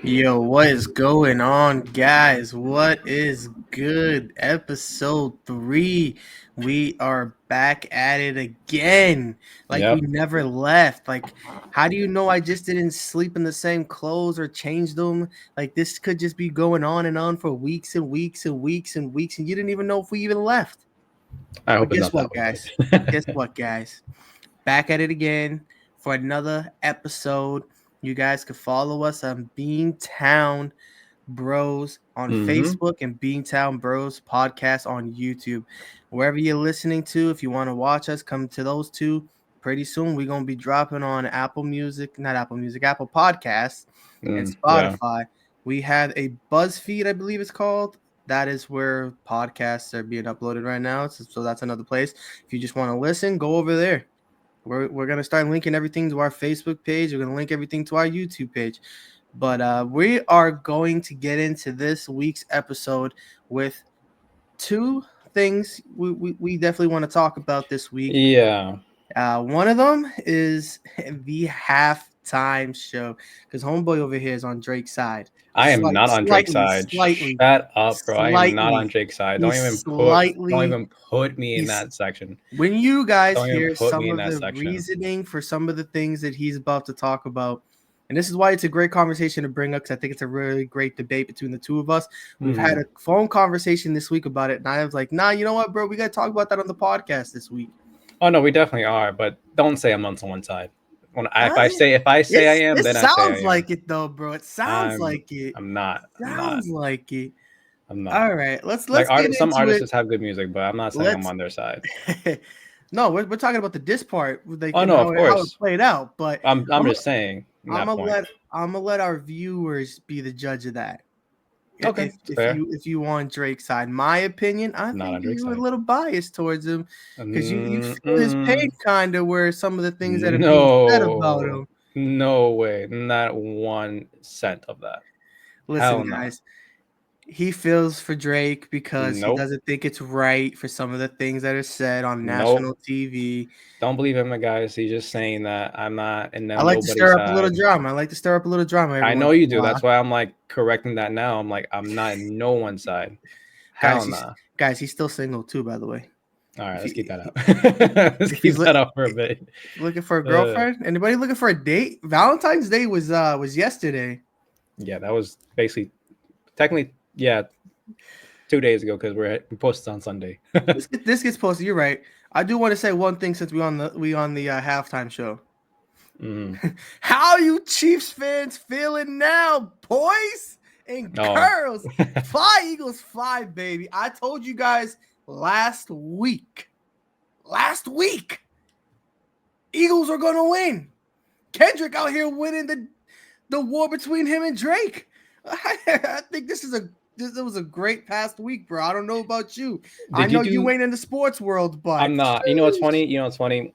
Yo, what is going on, guys? What is good? Episode 3. We are back at it again. Like we Yep. never left. Like, how do you know I just didn't sleep in the same clothes or change them? Like, this could just be going on and on for weeks and weeks and weeks and weeks, and you didn't even know if we even left. I But hope it's guess not that what, way, guys? but Guess what, guys? Back at it again for another episode. You guys can follow us on Beantown Bros on mm-hmm. Facebook and Beantown Bros podcast on YouTube. Wherever you're listening to, if you want to watch us, come to those two. Pretty soon, we're gonna be dropping on Apple Music, not Apple Music, Apple Podcasts and Yeah. Spotify. We have a BuzzFeed, I believe it's called. That is where podcasts are being uploaded right now. So that's another place. If you just want to listen, go over there. We're gonna start linking everything to our Facebook page. We're gonna link everything to our YouTube page. But we are going to get into this week's episode with two things we definitely want to talk about this week. Yeah. One of them is the halftime show because Homeboy over here is on Drake's side. I am not on Drake's side. Slightly, Shut up, bro. I am not on slightly. Drake's side. Don't He's even put don't slightly. even put me in He's that section. when you guys Don't even hear put some me in of that the section. reasoning for some of the things that he's about to talk about, and this is why it's a great conversation to bring up because I think it's a really great debate between the two of us. We've had a phone conversation this week about it, and I was like, nah, you know what, bro? We got to talk about that on the podcast this week. Oh no, we definitely are, but don't say I'm on someone's side. If I I, say I am, it then I say sounds I am. like it though, bro. It sounds like it. I'm not. I'm not. Sounds like it. I'm not. All right, let's Like get some into it. artists have good music, but I'm not saying I'm Let's. on their side. No, we're talking about the diss part, like, Oh and no, of how it course. played out. But I'm I'm just saying I'm that gonna point. let our viewers be the judge of that. Okay, it's fair. If you want Drake's side, my opinion, I Not think on Drake's you're a side. little biased towards him because you feel his pain Mm-mm. kind of where some of the things that are being said about No, him. no way. Not 1 cent of that. Listen, Hell no. guys, he feels for Drake because he Nope. doesn't think it's right for some of the things that are said on Nope. national TV. Don't believe him, guys. He's just saying that. I'm not in I like to nobody's stir up a little side. drama. I like to stir up a little drama every I once know you in a do. while. That's why I'm like correcting that now. I'm like, I'm not in no one's side. Guys, Hell nah. he's still single too, by the way. All right, If let's he keep that out. Let's if he's keep that out for a bit. looking for a Uh, girlfriend, anybody looking for a date? Valentine's Day was yesterday. yeah, that was basically technically, yeah, 2 days ago because we posted on Sunday. This gets posted. You're right. I do want to say one thing since we on the halftime show. Mm. How you Chiefs fans feeling now, boys and Oh, girls? Fly Eagles, fly, baby! I told you guys last week. Eagles are gonna win. Kendrick out here winning the war between him and Drake. I think this was a great past week, bro. I don't know about you. I did you know you do? ain't in the sports world, but I'm not. You know what's funny? You know what's funny?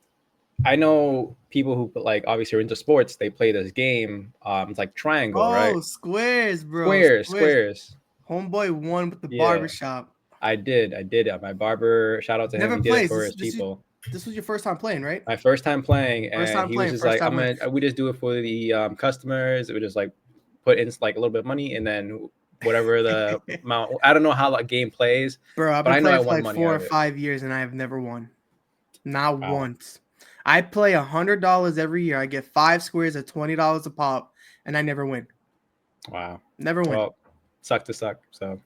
I know people who like obviously are into sports. They play this game. It's like triangle, right? oh, squares, bro, Squares, squares. squares. Homeboy won with the Yeah, barbershop. I did. I did. My barber. Shout out to him. Never He did it plays. for his people. This was your first time playing, right? My first time playing, First and time he was playing, just first like, time "I'm winning. gonna." We just do it for the customers. We just like put in like a little bit of money, and then whatever the amount. I don't know how that game plays, Bro, I've but been I know I playing for won like money 4 out or of it. 5 years and I have never won. Not Wow, once. I play $100 every year. I get 5 squares at $20 a pop, and I never win. wow. Never win. Well, suck to suck. So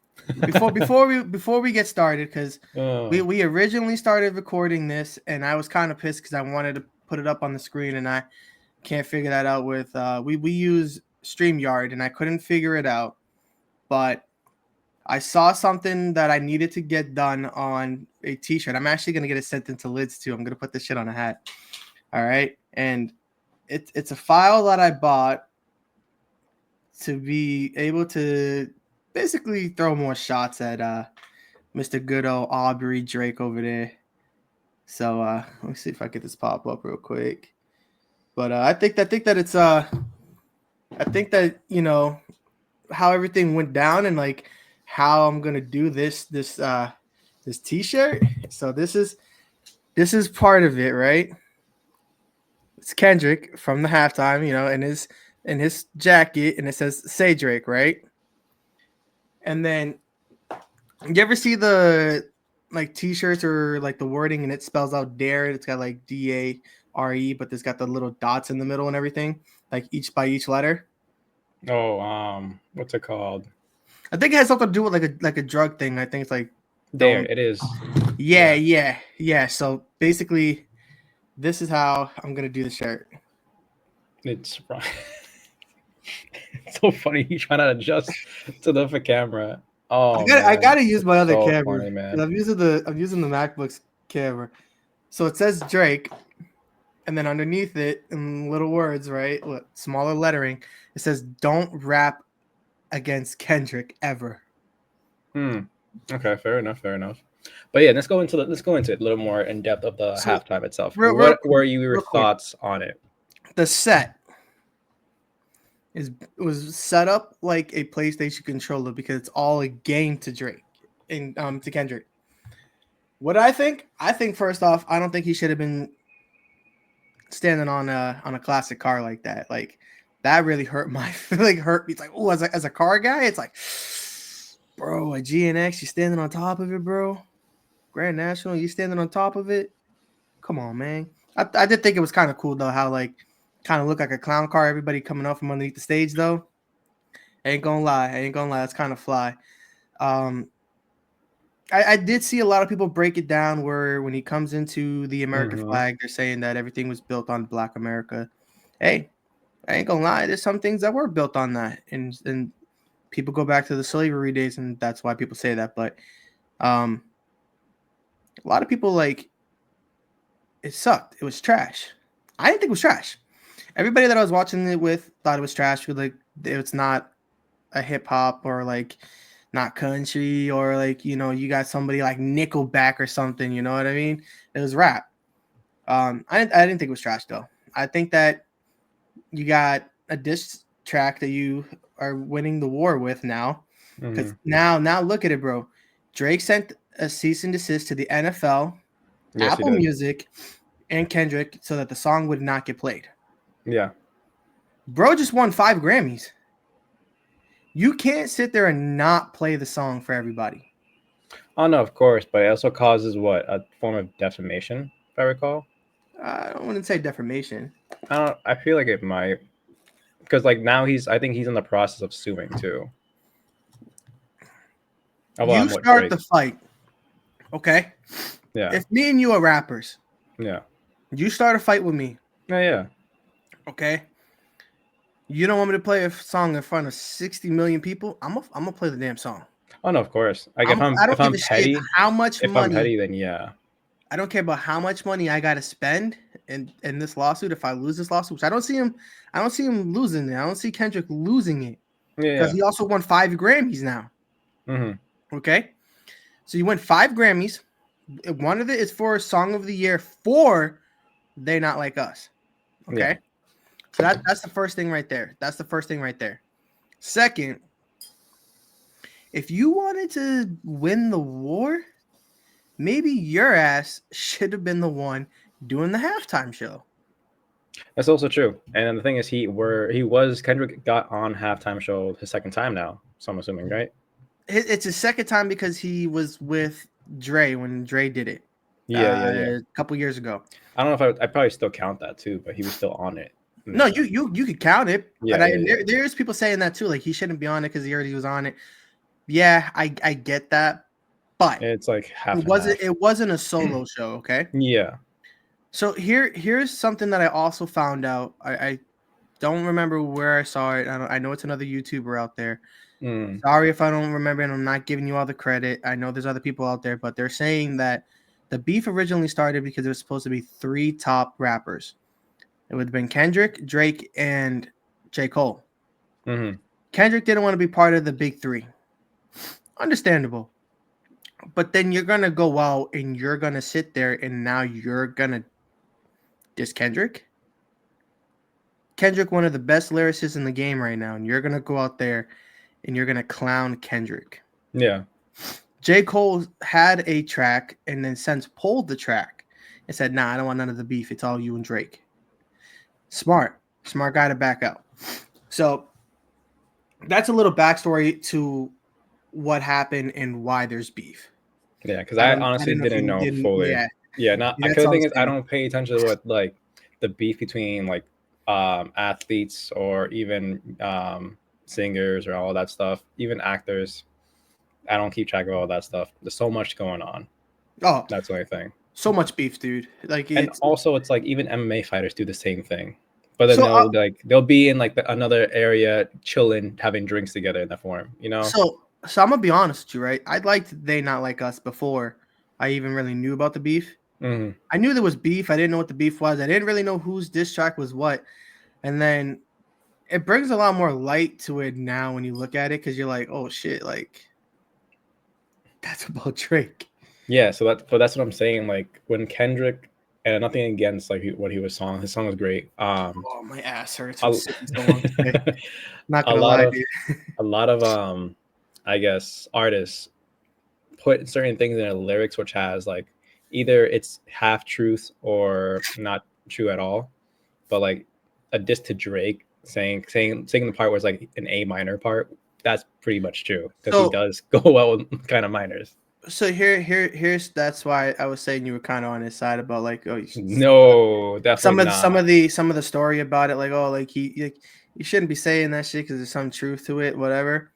Before we get started, because oh, we originally started recording this, and I was kind of pissed because I wanted to put it up on the screen, and I can't figure that out with we use StreamYard, and I couldn't figure it out, but I saw something that I needed to get done on a t-shirt. I'm actually gonna get it sent into lids too. I'm gonna put this shit on a hat. All right. And it's a file that I bought to be able to basically throw more shots at Mr. Good old Aubrey Drake over there. So let me see if I get this pop up real quick. But I think that it's I think that, you know, how everything went down and like how I'm gonna do this t-shirt. So this is part of it, right? It's Kendrick from the halftime, you know, and his in his jacket, and it says "Say Drake," right? And then you ever see the like T-shirts or like the wording, and it spells out Dare? It's got like DARE, but it's got the little dots in the middle and everything, like each by each letter. Oh, what's it called? I think it has something to do with like a drug thing. I think it's like There don't. it is. Yeah. So basically, this is how I'm gonna do the shirt. It's it's so funny. You trying to adjust to the camera. Oh I man, gotta use my other so camera funny, 'cause man. I'm using the MacBook's camera. So it says Drake, and then underneath it in little words, right? What smaller lettering? It says "Don't rap against Kendrick ever." Okay, fair enough, fair enough. But yeah, let's go into it a little more in depth of the So halftime itself. real What were your real quick, thoughts on it? the set is was set up like a PlayStation controller because it's all a game to Drake and to Kendrick. What I think first off, I don't think he should have been standing on a classic car like that. Like that really hurt my like hurt me. It's like, oh, as a car guy, it's like, bro, a GNX, you standing on top of it, bro. Grand National, you standing on top of it. Come on, man. I did think it was kind of cool though, how like kind of looked like a clown car, everybody coming up from underneath the stage though. I ain't gonna lie, it's kind of fly. Um, I did see a lot of people break it down where when he comes into the American Mm-hmm. flag, they're saying that everything was built on Black America. Hey, I ain't gonna lie, there's some things that were built on that, and people go back to the slavery days, and that's why people say that. But a lot of people like it sucked. It was trash. I didn't think it was trash. Everybody that I was watching it with thought it was trash. Like it's not a hip hop or like not country or like you got somebody like Nickelback or something. You know what I mean? It was rap. I didn't think it was trash though. I think that you got a diss track that you are winning the war with now. Because now look at it, bro. Drake sent a cease and desist to the NFL, Yes, he Apple did. Music, and Kendrick so that the song would not get played. Yeah. Bro just won 5 Grammys. You can't sit there and not play the song for everybody. Oh no, of course, but it also causes what, a form of defamation, if I recall. I don't want to say defamation. I feel like it might, because like now I think he's in the process of suing too. You What, start Drake? the fight, okay? Yeah, If me and you are rappers, yeah, you start a fight with me, yeah. okay? You don't want me to play a song in front of 60 million people? I'm gonna play the damn song. Oh no, of course. Like I if don't give I'm a shit petty, how much money. then yeah, I don't care about how much money I got to spend in this lawsuit. If I lose this lawsuit, which I don't see him losing it. I don't see Kendrick losing it because yeah. he also won 5 Grammys now. Mm-hmm. Okay, so you won 5 Grammys. One of it is for Song of the Year for They Not Like Us. Okay, Yeah, so that's the first thing right there. That's the first thing right there. Second, if you wanted to win the war, maybe your ass should have been the one doing the halftime show. that's also true. And then the thing is, Kendrick got on halftime show his second time now. So I'm assuming, right? It's his second time because he was with Dre when Dre did it Yeah. a couple years ago. I don't know if I probably still count that too, but he was still on it. No, you could count it, but Yeah. there's people saying that too. Like he shouldn't be on it because he already was on it. Yeah, I get that, but It's like half and half. it wasn't a solo show. Okay, Yeah. so here's something that I also found out. I don't remember where I saw it. I know it's another YouTuber out there. Mm. Sorry if I don't remember, and I'm not giving you all the credit. I know there's other people out there, but they're saying that the beef originally started because there was supposed to be 3 top rappers. It would have been Kendrick, Drake, and J. Cole. Mm-hmm. Kendrick didn't want to be part of the big 3. Understandable. But then you're going to go out and you're going to sit there and now you're going to diss Kendrick? Kendrick, one of the best lyricists in the game right now, and you're going to go out there and you're going to clown Kendrick. Yeah. J. Cole had a track and then since pulled the track and said, nah, I don't want none of the beef. It's all you and Drake. Smart guy to back out. So that's a little backstory to what happened and why there's beef. Yeah, because I I don't. I honestly don't know if didn't you know didn't. fully. Yeah, Yeah, not because that's the all I'm thing is I saying. don't pay attention to what like the beef between like athletes or even singers or all that stuff, even actors. I don't keep track of all that stuff. There's so much going on. Oh, That's the only thing. so much beef, dude. Like And it's also, it's like even MMA fighters do the same thing, but then so. they'll be in like another area, chilling, having drinks together in the forum. You know? So I'm gonna be honest with you, right? I liked They Not Like Us before I even really knew about the beef. Hmm. I knew there was beef. I didn't know what the beef was. I didn't really know whose diss track was what. And then it brings a lot more light to it now when you look at it because you're like, oh shit, like that's about Drake. Yeah. But that's what I'm saying. Like when Kendrick, and nothing against like what he was song. His song was great. Oh, my ass hurts from A, sitting so long today. Not a gonna lot lie, of dude. a lot of I guess artists put certain things in their lyrics which has like either it's half truth or not true at all. But like a diss to Drake saying the part was like an A minor part, that's pretty much true because he So does go well with kind of minors. so here's that's why I was saying you were kind of on his side about like No, definitely not. some of the story about it, like oh like you shouldn't be saying that shit because there's some truth to it, whatever.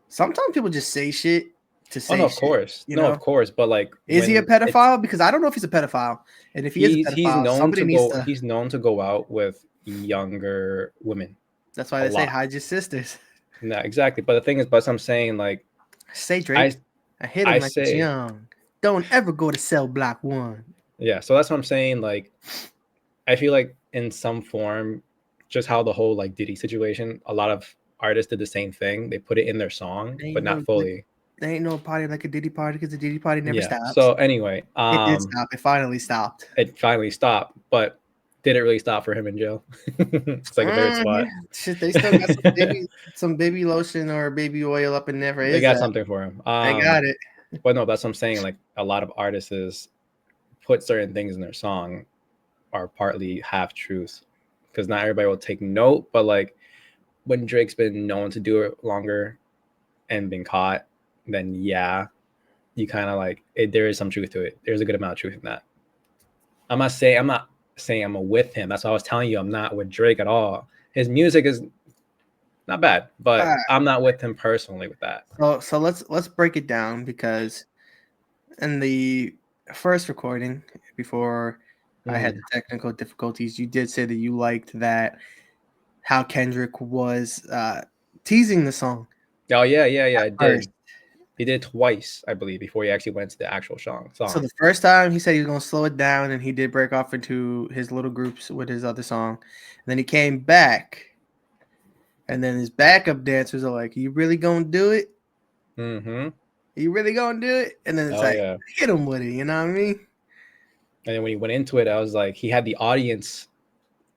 Sometimes people just say shit to Oh no, say of shit, course, you no, know. of course, but like Is he a when it's pedophile? Because I don't know if he's a pedophile, and if he is a he's pedophile, known somebody to needs go to. he's known to go out with younger women That's why a they say lot. hide your sisters. No, exactly. But the thing is, but I'm saying like Say I Drake, I hit I him like it's say young. Don't ever go to cell block 1. yeah. So that's what I'm saying. Like I feel like in some form, just how the whole like Diddy situation, a lot of artists did the same thing. They put it in their song, There but ain't not no fully. there ain't no party like a Diddy party because the Diddy party never Yeah. stops. So anyway, It did stop. It finally stopped. it finally stopped, but did it really stop for him in jail? It's like a third Yeah. spot. Shit, they still got some baby lotion or baby oil up in there for They his got ass. something for him. They got it. But no, that's what I'm saying. Like a lot of artists is put certain things in their song are partly half truth because not everybody will take note. But like when Drake's been known to do it longer and been caught, then yeah, you kind of like it, there is some truth to it. There's a good amount of truth in that. I'm not saying I'm with him. That's why I was telling you I'm not with Drake at all. His music is not bad, All but right. I'm not with him personally with that. So let's break it down because in the first recording before I had Mm. the technical difficulties, you did say that you liked that how Kendrick was teasing the song Oh yeah, I first. did. He did twice, I believe, before he actually went to the actual song. So Song. the first time he said he was gonna slow it down, and he did break off into his little groups with his other song. And then he came back, and then his backup dancers are like, "You really gonna do it? Mm-hmm. You really gonna do it?" And then it's Oh like, yeah. hit him with it. You know what I mean? And then when he went into it, I was like, he had the audience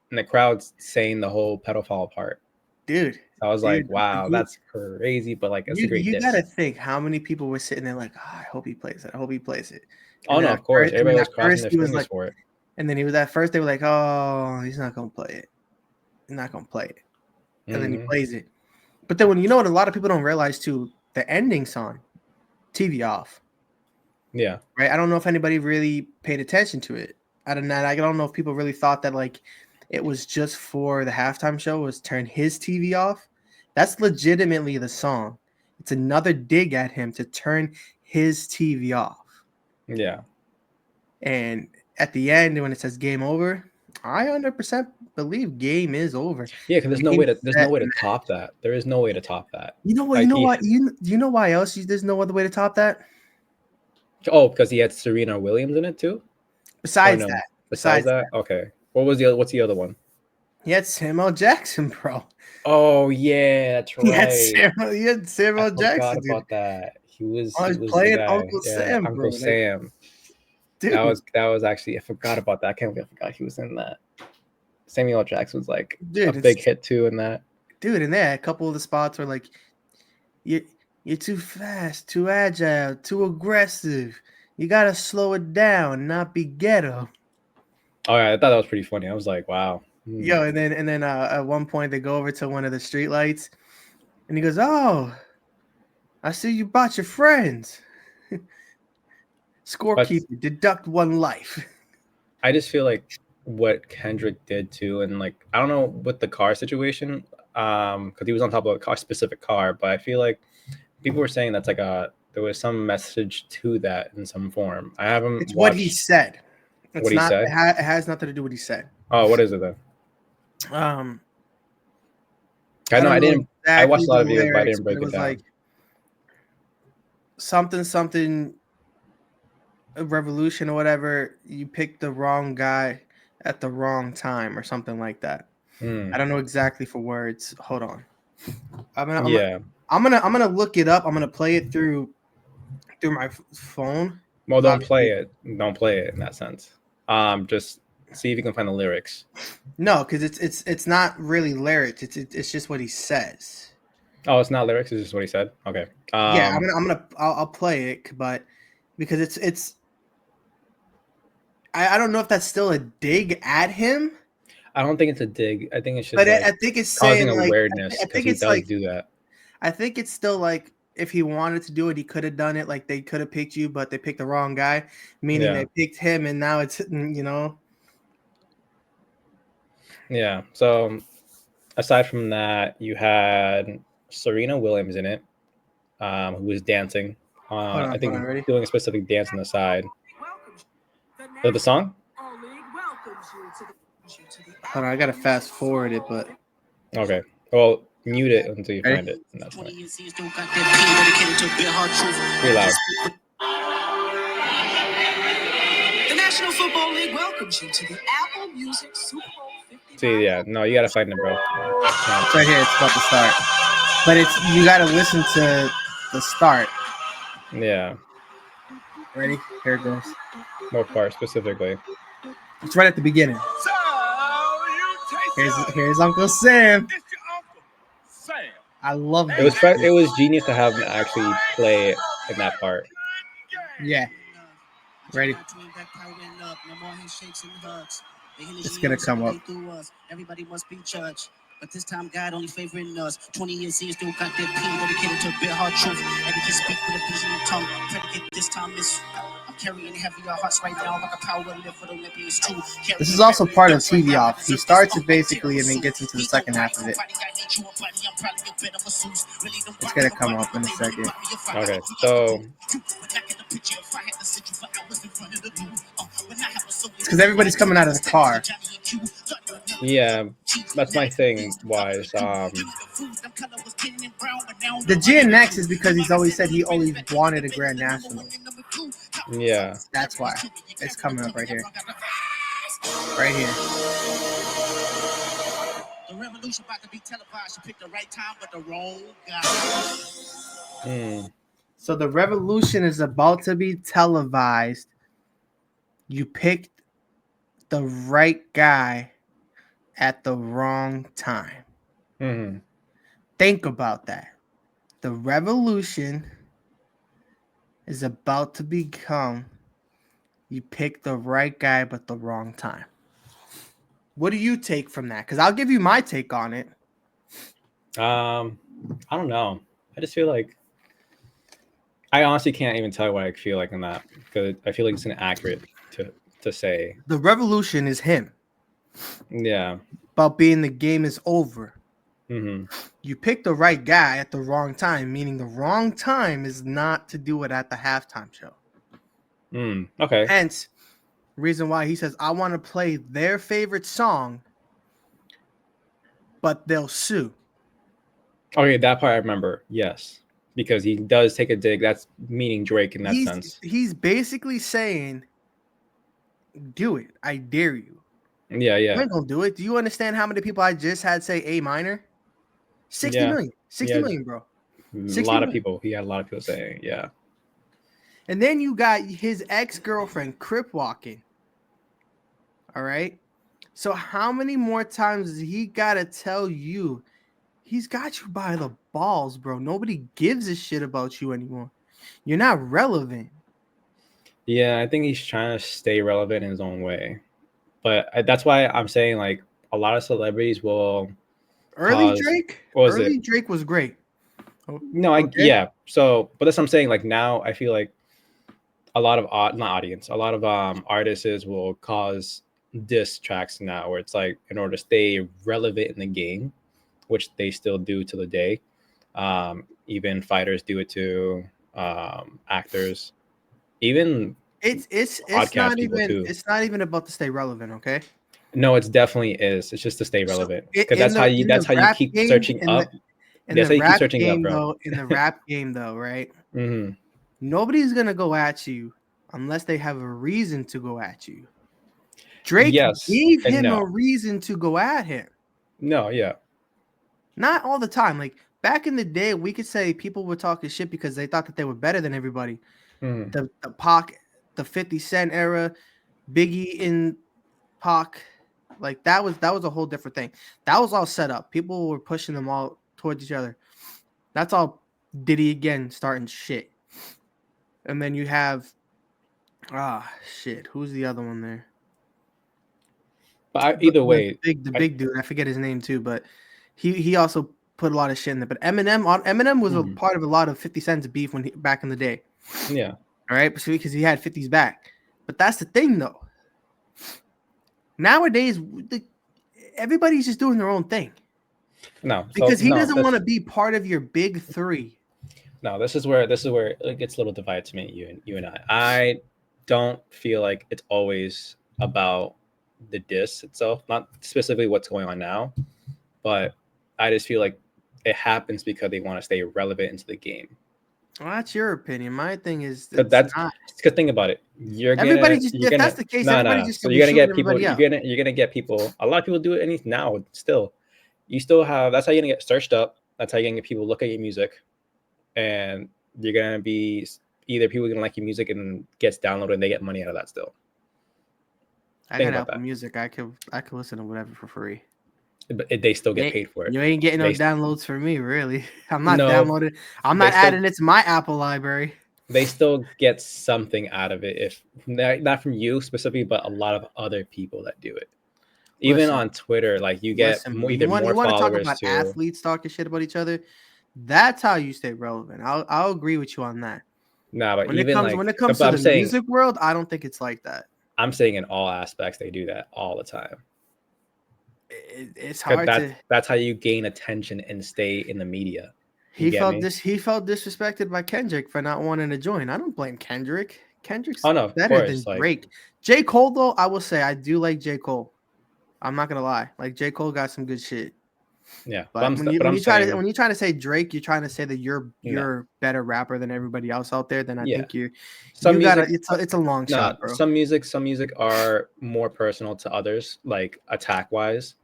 and the crowd saying the whole pedophile part. Dude, So I was like, dude, wow, you that's crazy, but like it's a you great you gotta diss. think how many people were sitting there like, oh, I hope he plays it. I hope he plays it. Oh no, of course. And Everybody then was at crossing first their he was fingers like, for it. and then he was at first they were like, oh, he's not gonna play it. He's not gonna play it. And then he Mm-hmm. plays it. But then when you know what a lot of people don't realize too, the ending song, TV off, Yeah. right? I don't know if anybody really paid attention to it. I don't know if people really thought that like it was just for the halftime show was turn his TV off. That's legitimately the song. It's another dig at him to turn his TV off. Yeah. And at the end, when it says game over, I 100% believe game is over. Yeah, because Game there's no set. way to top that. There is no way to top that. You know what? You Like know he what? You know why else? There's no other way to top that. because he had Serena Williams in it too? Or Besides no? that, Besides that? Okay. What's the other one? he had Samuel Jackson, bro. Oh yeah, that's right. He had I Samuel forgot Jackson, dude. about that. I He was was the playing guy. Uncle Yeah, Sam, bro. Uncle Like, Sam. dude, That was actually I forgot about that. I can't believe I forgot he was in that. Samuel L. Jackson was like a dude, big it's hit too in that. dude. And there, a couple of the spots were like, you you're too fast, too agile, too aggressive. You gotta slow it down, not be ghetto. Oh yeah, I thought that was pretty funny. I was like, wow. Yo, and then at one point they go over to one of the street lights, and he goes, "Oh, I see you brought your friends. But Scorekeeper, deduct one life." I just feel like what Kendrick did too, and like I don't know with the car situation, because he was on top of a car, specific car, but I feel like people were saying that's like there was some message to that in some form. I haven't It's what he watched said. what It's he not. said. It has nothing to do with what he said. Oh, what is it then? Um, I I know don't I know didn't. I exactly watched a the lot of videos, but I lyrics, didn't but it break it was like down. something, a revolution or whatever. You picked the wrong guy at the wrong time or something like that. I Mm, don't know exactly for words. Hold on. I'm gonna, I'm gonna, yeah. I'm gonna look it up. I'm gonna play it through my phone. Well, don't play Obviously, it. Don't play it in that sense. Just see if you can find the lyrics. no, because it's not really lyrics. It's just what he says. Oh, it's not lyrics. It's just what he said. Okay. Yeah, I'll play it, but because it's I don't know if that's still a dig at him, I don't think it's a dig. I think it's just but like I think it's causing saying like awareness I because think he it's does like do that. I think it's still like if he wanted to do it, he could have done it. Like they could have picked you, but they picked the wrong guy, meaning Yeah. they picked him, and now it's you know. Yeah. So aside from that, you had Serena Williams in it, who was dancing. I Hold on, think ready? doing a specific dance on the side. Is that the song? Hold on, I gotta fast forward it, but Okay. Well, mute it until you ready? find it. And that's fine. Pretty loud. The National Football League welcomes you to the Apple Music Super Bowl 55. See, yeah. No, you gotta find it, bro. Can't. It's right here. It's about to start, but it's you gotta listen to the start. Yeah. Ready? Here it goes. What part specifically? It's right at the beginning. Here's Uncle Sam. I love It was this. it was genius to have him actually play in that part. Yeah. Ready? It's gonna come up. Everybody must be judged. But this time, God only favoring us. 20 years in, still got that pain dedicated to a bit hard truth. And he can speak with a vision and tongue. Predicate this time is. I'm carrying heavier hearts right now, like a power live for the Olympians too. This is also part of TV Off. He starts it basically and then gets into the second half of it. It's gonna come up in a second. Okay, so It's because everybody's coming out of the car. yeah, that's my thing. Was The GNX is because he's always said he always wanted a Grand National. yeah. That's why it's coming up right here. Right here. The revolution about to be televised. You picked the right time, but the wrong guy. So the revolution is about to be televised. You picked the right guy at the wrong time. Mm-hmm. Think about that. The revolution is about to become. You picked the right guy, but the wrong time. What do you take from that? Because I'll give you my take on it. I don't know. I just feel like I honestly can't even tell you what I feel like in that because I feel like it's inaccurate to say. The revolution is him. Yeah. About being the game is over. Mm-hmm. You picked the right guy at the wrong time, meaning the wrong time is not to do it at the halftime show. Okay. Hence, reason why he says, I want to play their favorite song, but they'll sue. Okay, that part I remember. Yes, because he does take a dig. That's meaning Drake in that sense. He's basically saying, do it. I dare you. Yeah, You yeah. ain't gonna do it. Do you understand how many people I just had say A minor? 60 million. 60 million, bro. A lot of people. He had a lot of people saying, yeah. And then you got his ex-girlfriend crip walking. All right. So how many more times does he gotta tell you? He's got you by the balls, bro. Nobody gives a shit about you anymore. You're not relevant. Yeah, I think he's trying to stay relevant in his own way. But that's why I'm saying, like, a lot of celebrities will Early cause. Drake, What was early it? Drake was great. No, Okay. So, but that's what I'm saying. Like now, I feel like a lot of not audience, a lot of artists will cause diss tracks now, where it's like in order to stay relevant in the game, which they still do to the day. Even fighters do it to actors, even It's podcast not people even too. it's not even about to stay relevant, okay? No, it's definitely is. It's just to stay So relevant because in the that's how you rap keep game searching in the up. That's how you keep searching up, bro. in the rap game though, right? Hmm. Nobody's gonna go at you unless they have a reason to go at you. Drake Yes gave and him no. a reason to go at him. No, yeah. Not all the time. Like back in the day, we could say people were talking shit because they thought that they were better than everybody. Mhm. The Pac, the 50 Cent era, Biggie in Pac, like that was a whole different thing. That was all set up. People were pushing them all towards each other. That's all Diddy again starting shit. And then you have shit. Who's the other one there? But either way, The big dude. I forget his name too, but he also put a lot of shit in there. But Eminem was a Mhm. part of a lot of 50 Cent's beef back in the day. Yeah. All right, because he had 50's back. But that's the thing though. Nowadays, everybody's just doing their own thing. No. So Because he no, doesn't want to be part of your big three. no. This is where it gets a little divided to me. You and I. I don't feel like it's always about the diss itself, not specifically what's going on now, but I just feel like it happens because they want to stay relevant into the game. Well, that's your opinion. My thing is Because it's that's not. because think about it. Everybody just if that's the case, No, no, everybody no. just So gonna you're be gonna shooting get people. everybody out. You're gonna get people. A lot of people do it any now. Still, you still have. That's how you're gonna get searched up. That's how you're gonna get people look at your music, and you're gonna be either people gonna like your music and gets downloaded and they get money out of that. Still, I think got about Apple that. Music. I could listen to whatever for free. But they still get paid for it. You ain't getting no They downloads for me, really. I'm not no. downloading. I'm They not still adding it to my Apple library. they still get something out of it if not from you specifically, but a lot of other people that do it. Even Listen, on Twitter, like you get listen, bro. either You more want to talk followers about to. athletes talking shit about each other? That's how you stay relevant. I'll agree with you on that. Nah, but When it even comes like, to but the music world, I don't think it's like that. I'm saying in all aspects they do that all the time. It's Because hard to. that's how you gain attention and stay in the media. You He get felt me? He felt disrespected by Kendrick for not wanting to join. I don't blame Kendrick. Kendrick's Oh no, of better than course. Like Drake. J. Cole, though, I will say I do like J. Cole. I'm not gonna lie. Like J. Cole got some good shit. yeah, But but I'm saying when you try to say Drake, you're trying to say that no. you're better rapper than everybody else out there. Then I Yeah, think some you gotta. music. It's a long Nah, shot, bro. some music are more personal to others, like attack wise.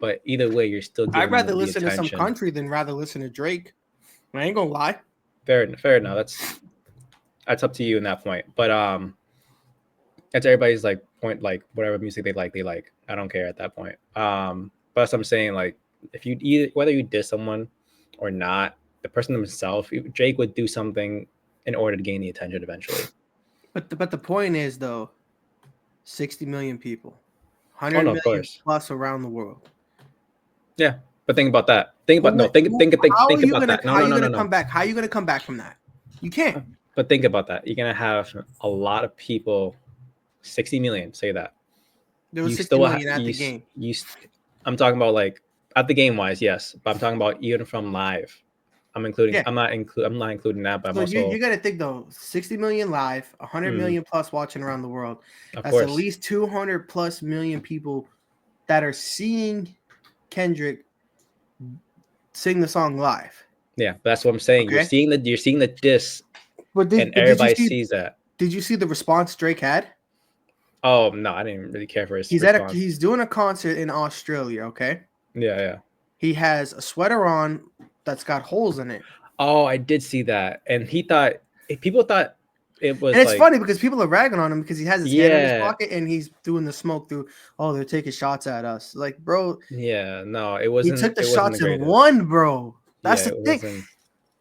But either way, you're still I'd giving rather them the listen to some attention. country than rather listen to Drake. I ain't gonna lie. Fair enough. That's up to you in that point. But it's everybody's like point, like whatever music they like, they like. I don't care at that point. But as I'm saying, like if you either whether you diss someone or not, the person themselves, Drake would do something in order to gain the attention eventually. But the point is though, 60 million people, Oh 100 no, of million course. plus around the world. Yeah, but think about that. Think about no. Think How are you about gonna that. No. come back? How are you gonna come back from that? You can't. But think about that. You're gonna have a lot of people. 60 million. Say that. There was You 60 still million at the game. I'm talking about like at the game wise, yes, but I'm talking about even from live. Yeah. I'm not including that, but I'm So also you got to think though, 60 million live, 100 million plus watching around the world. of That's at course. least 200 plus million people that are seeing Kendrick sing the song live. Yeah, but that's what I'm saying. Okay? You're seeing the diss, But and everybody sees that. Did you see the response Drake had? Oh no, I didn't really care for his response. He's doing a concert in Australia. Okay. Yeah. He has a sweater on that's got holes in it. Oh, I did see that, and people thought it was. And it's like, funny because people are ragging on him because he has his hand in his Yeah. pocket and he's doing the smoke through. Oh, they're taking shots at us. Like, bro, Yeah, no, it he wasn't. took the It wasn't shots the and greatest. won, bro. That's Yeah, the it thing. wasn't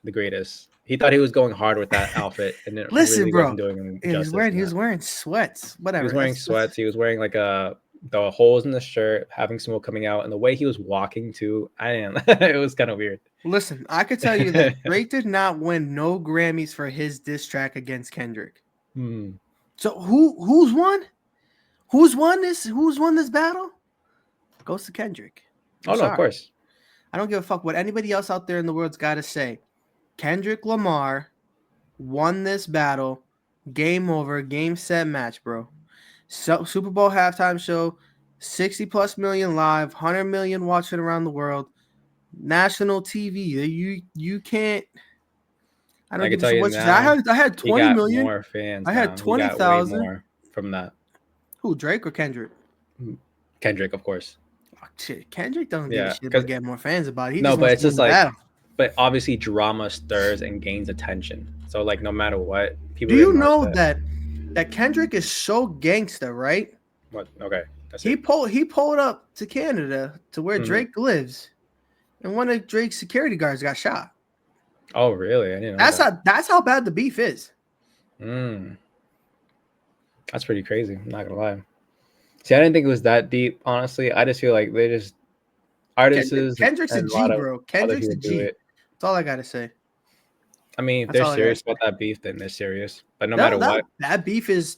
the greatest. He thought he was going hard with that outfit, and it Listen, really bro. wasn't doing him He was justice. wearing sweats. Whatever. He was wearing sweats. He was wearing like a the holes in the shirt, having smoke coming out, and the way he was walking too. I didn't. It was kind of weird. Listen, I could tell you that Drake did not win no Grammys for his diss track against Kendrick. Hmm. So who's won? Who's won this battle? Goes to Kendrick. Oh no, of course. I don't give a fuck what anybody else out there in the world's got to say. Kendrick Lamar won this battle. Game over. Game, set, match, bro. So, Super Bowl halftime show. 60 plus million live. 100 million watching around the world. National TV. You can't. I don't I can give a tell shit you what you say. now. I had He 20 got million. more fans. I had now. He got way 20,000. more from that. Who, Drake or Kendrick? Kendrick, of course. Oh, shit, Kendrick don't give a shit 'cause- about getting more fans about it. He no, just but wants it's to win just the like, battle. but obviously drama stirs and gains attention. So like, no matter what, people. Do you ignore know that Kendrick is so gangster, right? What? Okay, that's He it. pulled up to Canada to where Mhm. Drake lives, and one of Drake's security guards got shot. Oh, really? I didn't know that. That's how bad the beef is. That's pretty crazy. I'm not gonna lie. See, I didn't think it was that deep. Honestly, I just feel like they just artists Kendrick's a and a G, lot of bro. other Kendrick's a people do G. it. That's all I gotta say. I mean, if That's they're all I gotta serious say. about that beef, then they're serious. But no matter what, that beef is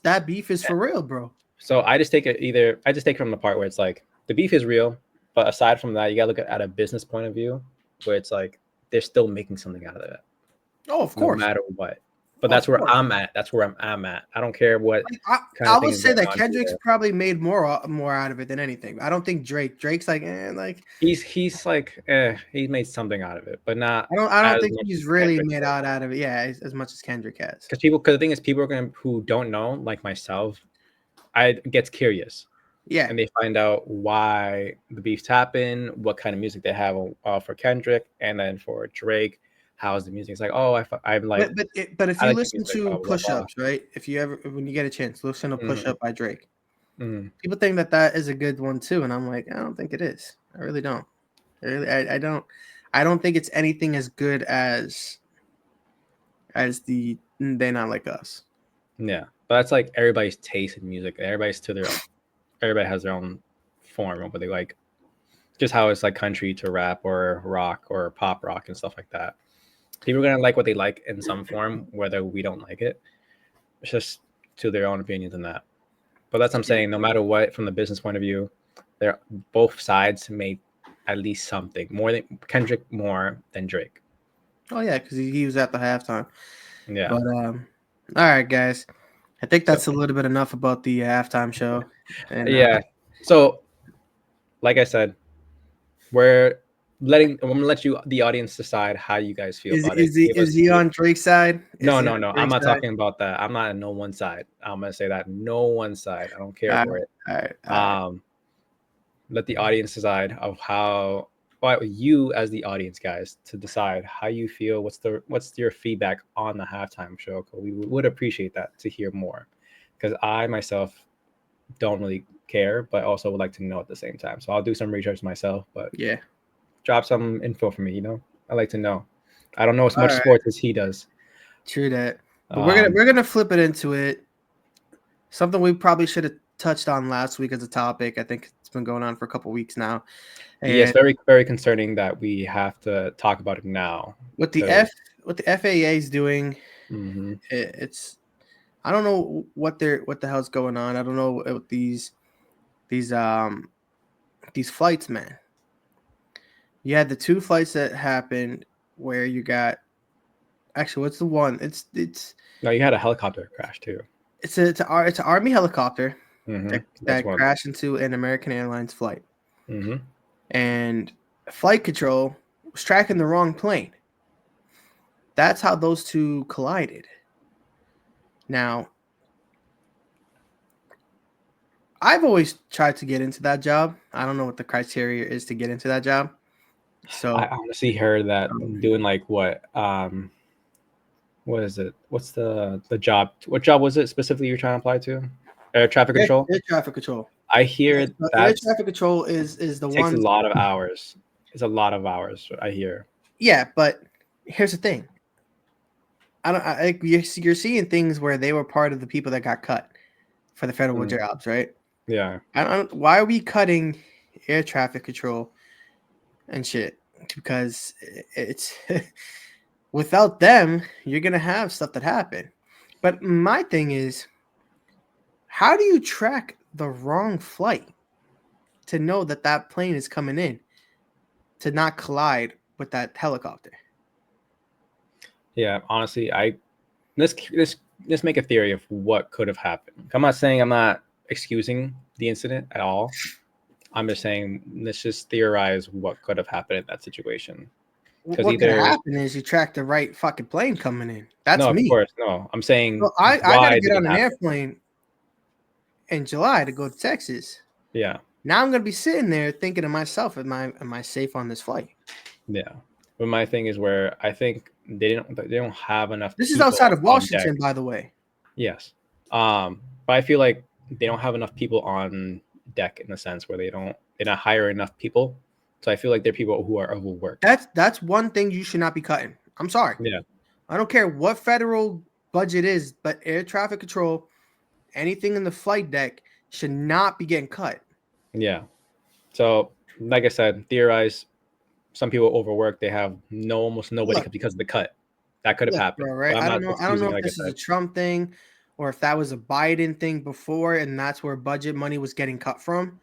for real, bro. so I just take it from the part where it's like the beef is real, but aside from that, you gotta look at a business point of view, where it's like they're still making something out of it. Oh, of course. No matter what. But that's where I'm at. That's where I'm at. I don't care what. I would say that Kendrick's probably made more out of it than anything. I don't think Drake's like he's like he made something out of it, but not. I don't think he's really made out of it. Yeah, as much as Kendrick has. Because the thing is, people are who don't know, like myself, gets curious. Yeah, and they find out why the beefs happen, what kind of music they have for Kendrick, and then for Drake. How's the music? It's like, oh, I'm like, but if you listen to Push Ups, right? If you ever, when you get a chance, listen to Push Up by Drake. People think that is a good one too, and I'm like, I don't think it is. I really don't. I don't think it's anything as good as the They Not Like Us. Yeah, but that's like everybody's taste in music. Everybody has their own form of what they like. Just how it's like country to rap or rock or pop rock and stuff like that. People are gonna like what they like in some form, whether we don't like it. It's just to their own opinions on that. But that's what I'm saying. No matter what, from the business point of view, both sides made at least something more than Kendrick, more than Drake. Oh yeah, because he was at the halftime. Yeah. But all right, guys. I think that's a little bit enough about the halftime show. And, yeah. So, like I said, I'm gonna let you, the audience, decide how you guys feel about it. Is he on Drake's side? No. I'm not talking about that. I'm not on no one side. I'm gonna say that no one side. I don't care for it. All right. Let the audience decide of how. Well, you as the audience, guys, to decide how you feel. What's your feedback on the halftime show? We would appreciate that to hear more, because I myself don't really care, but also would like to know at the same time. So I'll do some research myself, but yeah, drop some info for me. I like to know. I don't know as much sports as he does. True that. But we're gonna flip it into it. Something we probably should have touched on last week as a topic. I think it's been going on for a couple weeks now. And it's very, very concerning that we have to talk about it now. What the FAA is doing, it's I don't know what the hell's going on. I don't know what these flights, man. You had the two flights that happened where you got actually what's the one? It's no, you had a helicopter crash too. It's an Army helicopter that crashed into an American Airlines flight. And flight control was tracking the wrong plane. That's how those two collided. Now, I've always tried to get into that job. I don't know what the criteria is to get into that job. So I honestly heard that doing like what is it? What's the job? What job was it specifically you're trying to apply to? Air traffic control? Air traffic control. I hear that air traffic control is the one. Takes a lot of hours. It's a lot of hours, I hear. Yeah, but here's the thing. You're seeing things where they were part of the people that got cut for the federal jobs, right? Yeah. Why are we cutting air traffic control and shit? Because it's without them, you're gonna have stuff that happen. But my thing is, how do you track the wrong flight to know that that plane is coming in to not collide with that helicopter? Yeah. Honestly, let's make a theory of what could have happened. I'm not excusing the incident at all. I'm just saying let's just theorize what could have happened in that situation. Because What could either happen is you track the right fucking plane coming in. That's no, of me. course, no. I'm saying So I got to why get did on it an happen? airplane in July to go to Texas. Yeah. Now I'm gonna be sitting there thinking to myself, am I safe on this flight? Yeah. But my thing is where I think they don't have enough This is outside people of on deck. Washington, by the way. Yes. But I feel like they don't have enough people on deck in the sense where they're not hiring enough people. So I feel like they're people who are overworked. That's one thing you should not be cutting. I'm sorry. Yeah. I don't care what federal budget is, but air traffic control, anything in the flight deck should not be getting cut. Yeah. So like I said, theorize some people overwork. They have almost nobody Look, because of the cut. That could have look, happened. bro, But right? I'm not I don't know excusing, if like I this is a said. Trump thing or if that was a Biden thing before and that's where budget money was getting cut from.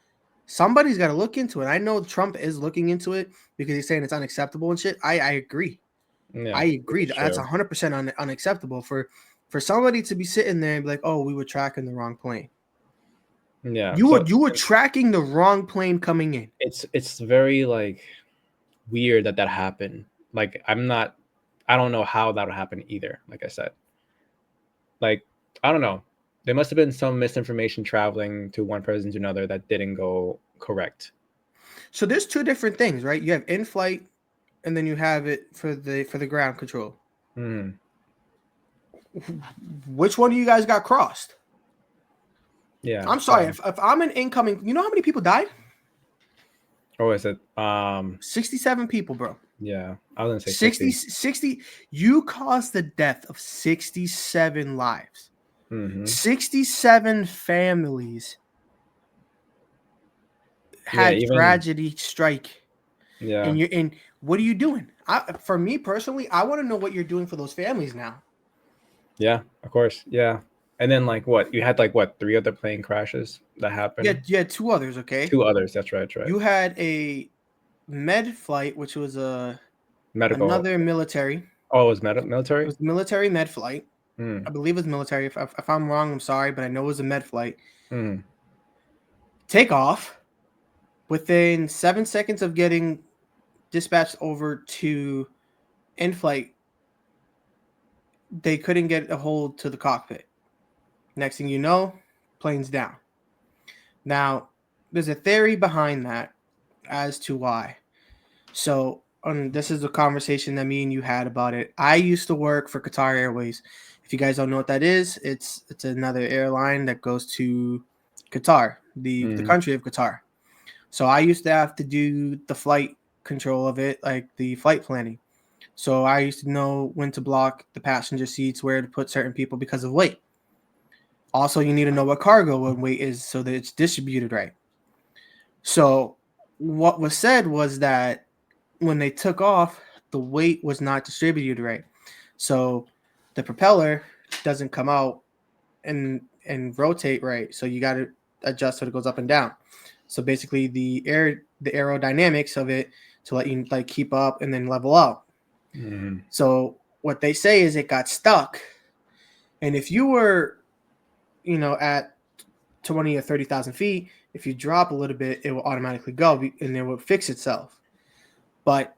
Somebody's got to look into it. I know Trump is looking into it because he's saying it's unacceptable and shit. I agree. Yeah, I agree. it's That's true. 100% unacceptable for somebody to be sitting there and be like, "Oh, we were tracking the wrong plane." Yeah. You were tracking the wrong plane coming in. It's very like weird that happened. Like I don't know how that would happen either. Like I said, like I don't know. There must have been some misinformation traveling to one person to another that didn't go correct. So there's two different things, right? You have in-flight, and then you have it for the ground control. Mm. Which one of you guys got crossed? Yeah. I'm sorry. If I'm an incoming, you know how many people died? Or is it 67 people, bro. yeah, I was gonna say 60. You caused the death of 67 lives. Mm-hmm. 67 families had tragedy strike. Yeah. And what are you doing? For me personally, I want to know what you're doing for those families now. Yeah, of course. Yeah. And then like what? You had like what, 3 other plane crashes that happened? Yeah, you had 2 others, okay? 2 others, that's right. You had a med flight, which was medical. another military. Oh, it was military? It was military med flight. Mm. I believe it was military. If I'm wrong, I'm sorry, but I know it was a med flight. Mm. Take off. Within 7 seconds of getting dispatched over to in-flight, they couldn't get a hold to the cockpit. Next thing you know, plane's down. Now, there's a theory behind that as to why. So, this is a conversation that me and you had about it. I used to work for Qatar Airways. If you guys don't know what that is, it's another airline that goes to Qatar, the country of Qatar. So I used to have to do the flight control of it, like the flight planning. So I used to know when to block the passenger seats, where to put certain people because of weight. Also, you need to know what cargo and weight is so that it's distributed right. So what was said was that when they took off, the weight was not distributed right. So the propeller doesn't come out and rotate right. So you got to adjust so it goes up and down. So basically the aerodynamics of it to let you like keep up and then level out. Mm-hmm. So what they say is it got stuck. And if you were, at 20 or 30,000 feet, if you drop a little bit, it will automatically go and it will fix itself. But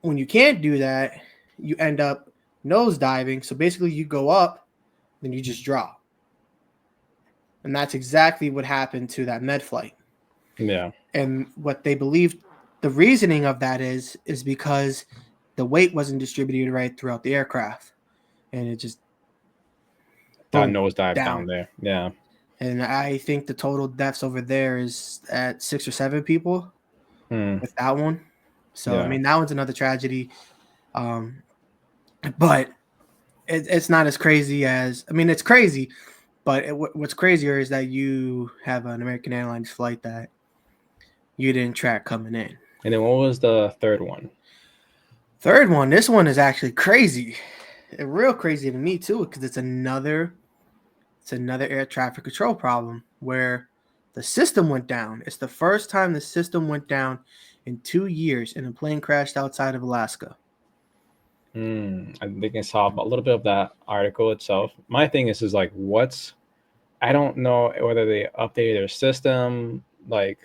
when you can't do that, you end up nose diving. So basically you go up, then you just drop. And that's exactly what happened to that med flight. Yeah. And what they believe the reasoning of that is because the weight wasn't distributed right throughout the aircraft. And it just nosedive down there. Yeah. And I think the total deaths over there is at 6 or 7 people with that one. So, yeah. I mean, that one's another tragedy. But it's not as crazy as, I mean, it's crazy, But what's crazier is that you have an American Airlines flight that you didn't track coming in. And then what was the third one? Third one, this one is actually crazy. Real crazy to me too, because it's another air traffic control problem where the system went down. It's the first time the system went down in 2 years, and a plane crashed outside of Alaska. I think I saw a little bit of that article itself. My thing is like, I don't know whether they updated their system like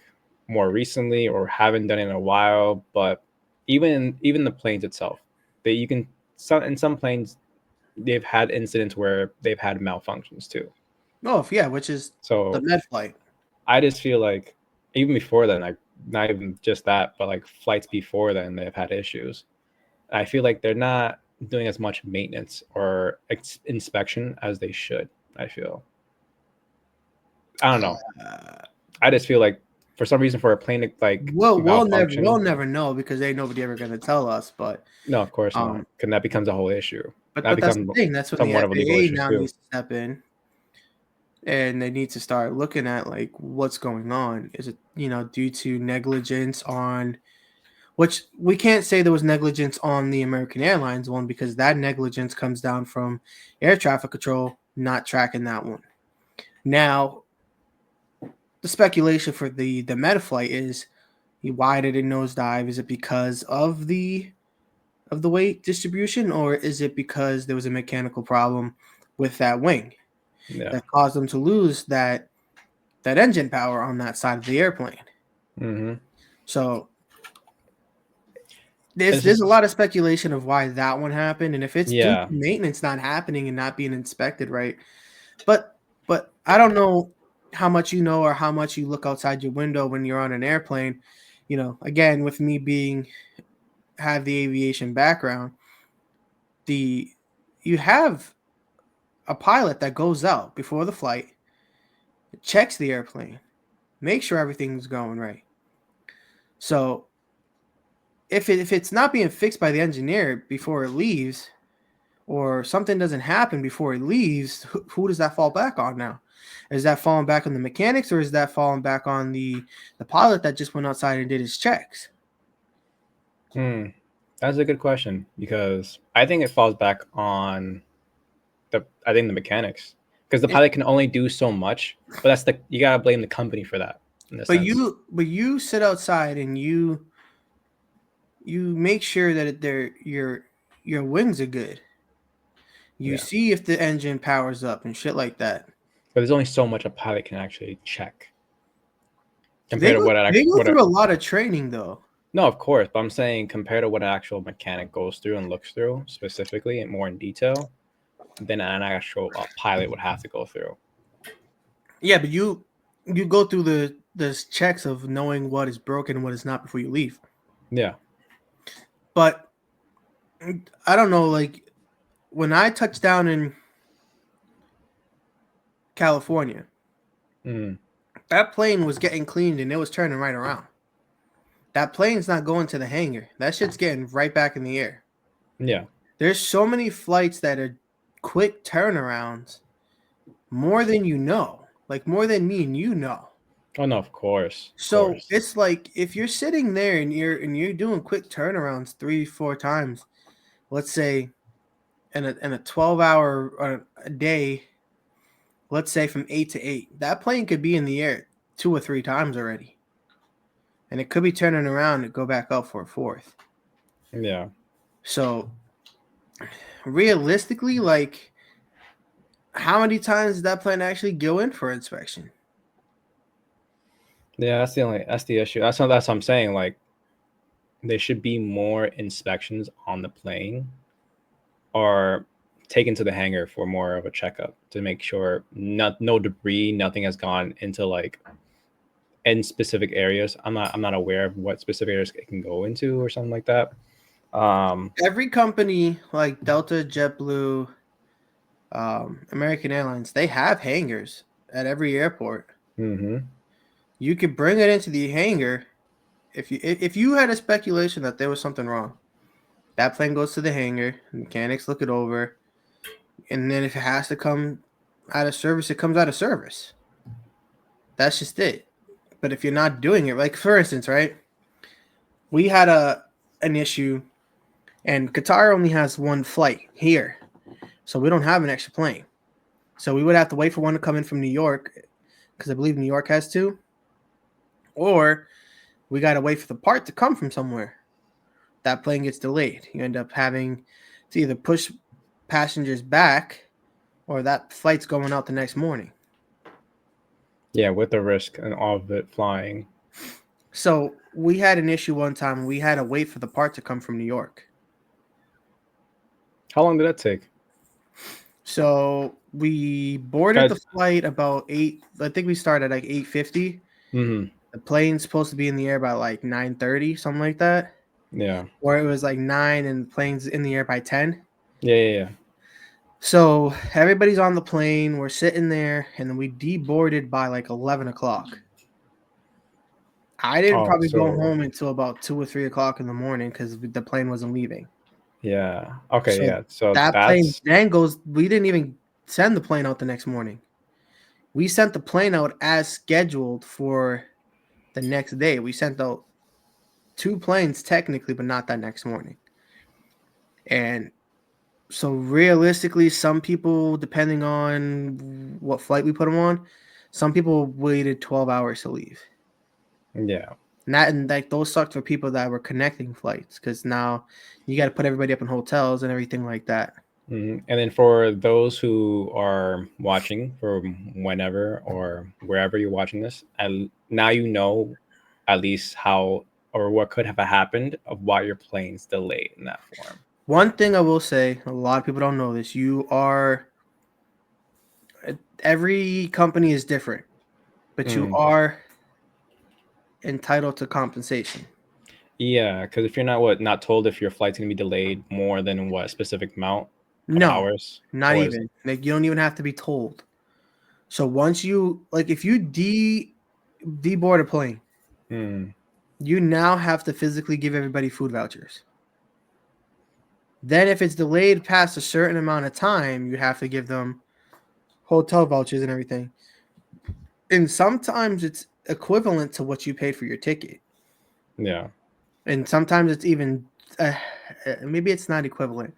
more recently or haven't done it in a while, but even the planes itself, in some planes they've had incidents where they've had malfunctions too. Oh yeah, which is So the med flight. I just feel like even before then, like not even just that, but like flights before then, they've had issues. I feel like they're not doing as much maintenance or inspection as they should. I don't know. I just feel like for some reason for a plane to like we'll never know because ain't nobody ever gonna tell us. But no, of course not. Because that becomes a whole issue. But that's the thing. That's when the FAA now needs to step in, and they need to start looking at like what's going on. Is it due to negligence on, which we can't say there was negligence on the American Airlines one because that negligence comes down from air traffic control not tracking that one. Now, the speculation for the Metaflight is why did it nosedive? Is it because of the weight distribution, or is it because there was a mechanical problem with that wing that caused them to lose that engine power on that side of the airplane? Mm-hmm. So there's a lot of speculation of why that one happened, and if it's due to maintenance not happening and not being inspected right. But I don't know how much you know or how much you look outside your window when you're on an airplane. Again, with me have the aviation background, you have a pilot that goes out before the flight, checks the airplane, makes sure everything's going right. So if it's not being fixed by the engineer before it leaves, or something doesn't happen before it leaves, who does that fall back on now? Is that falling back on the mechanics, or is that falling back on the pilot that just went outside and did his checks? That's a good question, because I think it falls back on the mechanics, because the pilot can only do so much, but you gotta blame the company for that. But you sit outside and you make sure that your wings are good. You see if the engine powers up and shit like that. But there's only so much a pilot can actually check. They go through a lot of training, though. No, of course, but I'm saying compared to what an actual mechanic goes through and looks through specifically and more in detail, than an actual pilot would have to go through. Yeah, but you go through the checks of knowing what is broken and what is not before you leave. Yeah. But I don't know, like when I touched down in California, that plane was getting cleaned and it was turning right around. That plane's not going to the hangar. That shit's getting right back in the air. Yeah. There's so many flights that are quick turnarounds, more than you know, like more than me and you know. Oh no, of course. So it's like if you're sitting there and you're doing quick turnarounds 3-4 times, let's say in a 12-hour or a day, let's say from 8 to 8, that plane could be in the air 2 or 3 times already. And it could be turning around and go back up for a fourth. Yeah. So realistically, like how many times did that plane actually go in for inspection? Yeah, that's the issue. That's what I'm saying. Like there should be more inspections on the plane or taken to the hangar for more of a checkup to make sure no debris, nothing has gone into like in specific areas. I'm not aware of what specific areas it can go into or something like that. Every company like Delta, JetBlue, American Airlines, they have hangars at every airport. Mm-hmm. You could bring it into the hangar. If you had a speculation that there was something wrong, that plane goes to the hangar, mechanics look it over, and then if it has to come out of service, it comes out of service. That's just it. But if you're not doing it, like for instance, right? We had an issue, and Qatar only has one flight here, so we don't have an extra plane. So we would have to wait for one to come in from New York, because I believe New York has two, or we got to wait for the part to come from somewhere. That plane gets delayed. You end up having to either push passengers back, or that flight's going out the next morning. Yeah, with the risk and all of it flying. So we had an issue one time. We had to wait for the part to come from New York. How long did that take? So we boarded the flight about 8. I think we started like 8:50. Mm-hmm. The plane's supposed to be in the air by like 9:30, something like that. Yeah. Or it was like 9 and the plane's in the air by 10. Yeah. So everybody's on the plane. We're sitting there, and then we deboarded by like 11 o'clock. I didn't probably go home until about 2 or 3 o'clock in the morning because the plane wasn't leaving. Yeah. Okay. So that plane then goes. We didn't even send the plane out the next morning. We sent the plane out as scheduled for the next day. We sent out 2 planes technically, but not that next morning. And so realistically, some people, depending on what flight we put them on, some people waited 12 hours to leave. Yeah. And like those sucked for people that were connecting flights, because now you got to put everybody up in hotels and everything like that. Mm-hmm. And then for those who are watching from whenever or wherever you're watching this, and now you know at least how or what could have happened of why your plane's delayed in that form. One thing I will say, a lot of people don't know this. Every company is different, but you are entitled to compensation. Yeah, because if you're not told if your flight's gonna be delayed more than what specific amount of hours, not even. Like you don't even have to be told. So once you if you deboard a plane, you now have to physically give everybody food vouchers. Then if it's delayed past a certain amount of time, you have to give them hotel vouchers and everything. And sometimes it's equivalent to what you paid for your ticket. Yeah. And sometimes it's even maybe it's not equivalent.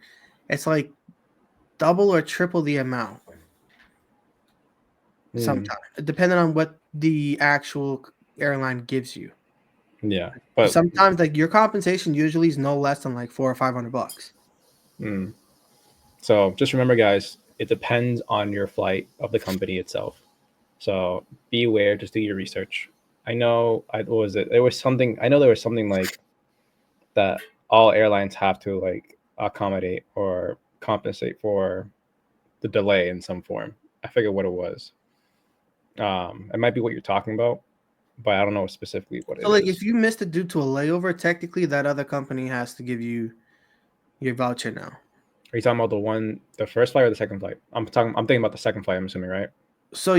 It's like double or triple the amount. Sometimes, depending on what the actual airline gives you. Yeah, but sometimes like your compensation usually is no less than like $400 or $500. So just remember, guys, it depends on your flight of the company itself. So be aware, just do your research. I know, what was it? There was something like that all airlines have to like accommodate or compensate for the delay in some form. I forget what it was. It might be what you're talking about, but I don't know specifically what it is. So like if you missed it due to a layover, technically that other company has to give you your voucher now. Are you talking about the first flight or the second flight? I'm thinking about the second flight, I'm assuming, right? So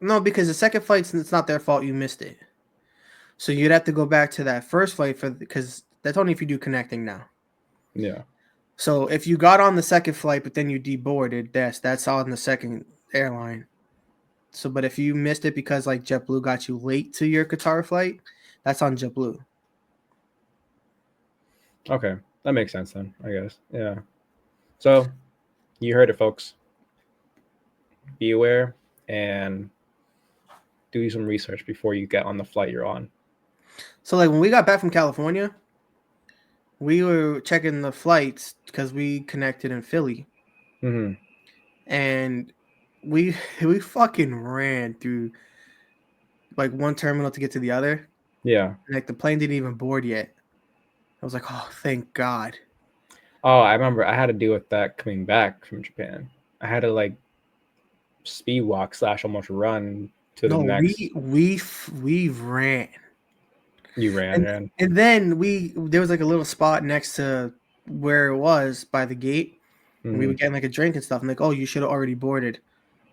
no, because the second flight, it's not their fault you missed it. So you'd have to go back to that first flight because that's only if you do connecting now. Yeah. So if you got on the second flight, but then you deboarded, that's on the second airline. So, but if you missed it because like JetBlue got you late to your Qatar flight, that's on JetBlue. Okay, that makes sense then, I guess. Yeah. So you heard it, folks. Be aware and do some research before you get on the flight you're on. So like when we got back from California, we were checking the flights because we connected in Philly. And we fucking ran through like one terminal to get to the other. Yeah. And, like the plane didn't even board yet. I was like, oh, thank God. Oh, I remember I had to deal with that coming back from Japan. I had to like speed walk / almost run to the next. We ran. You ran. And then there was like a little spot next to where it was by the gate. And we were getting like a drink and stuff. I'm like, oh, you should have already boarded.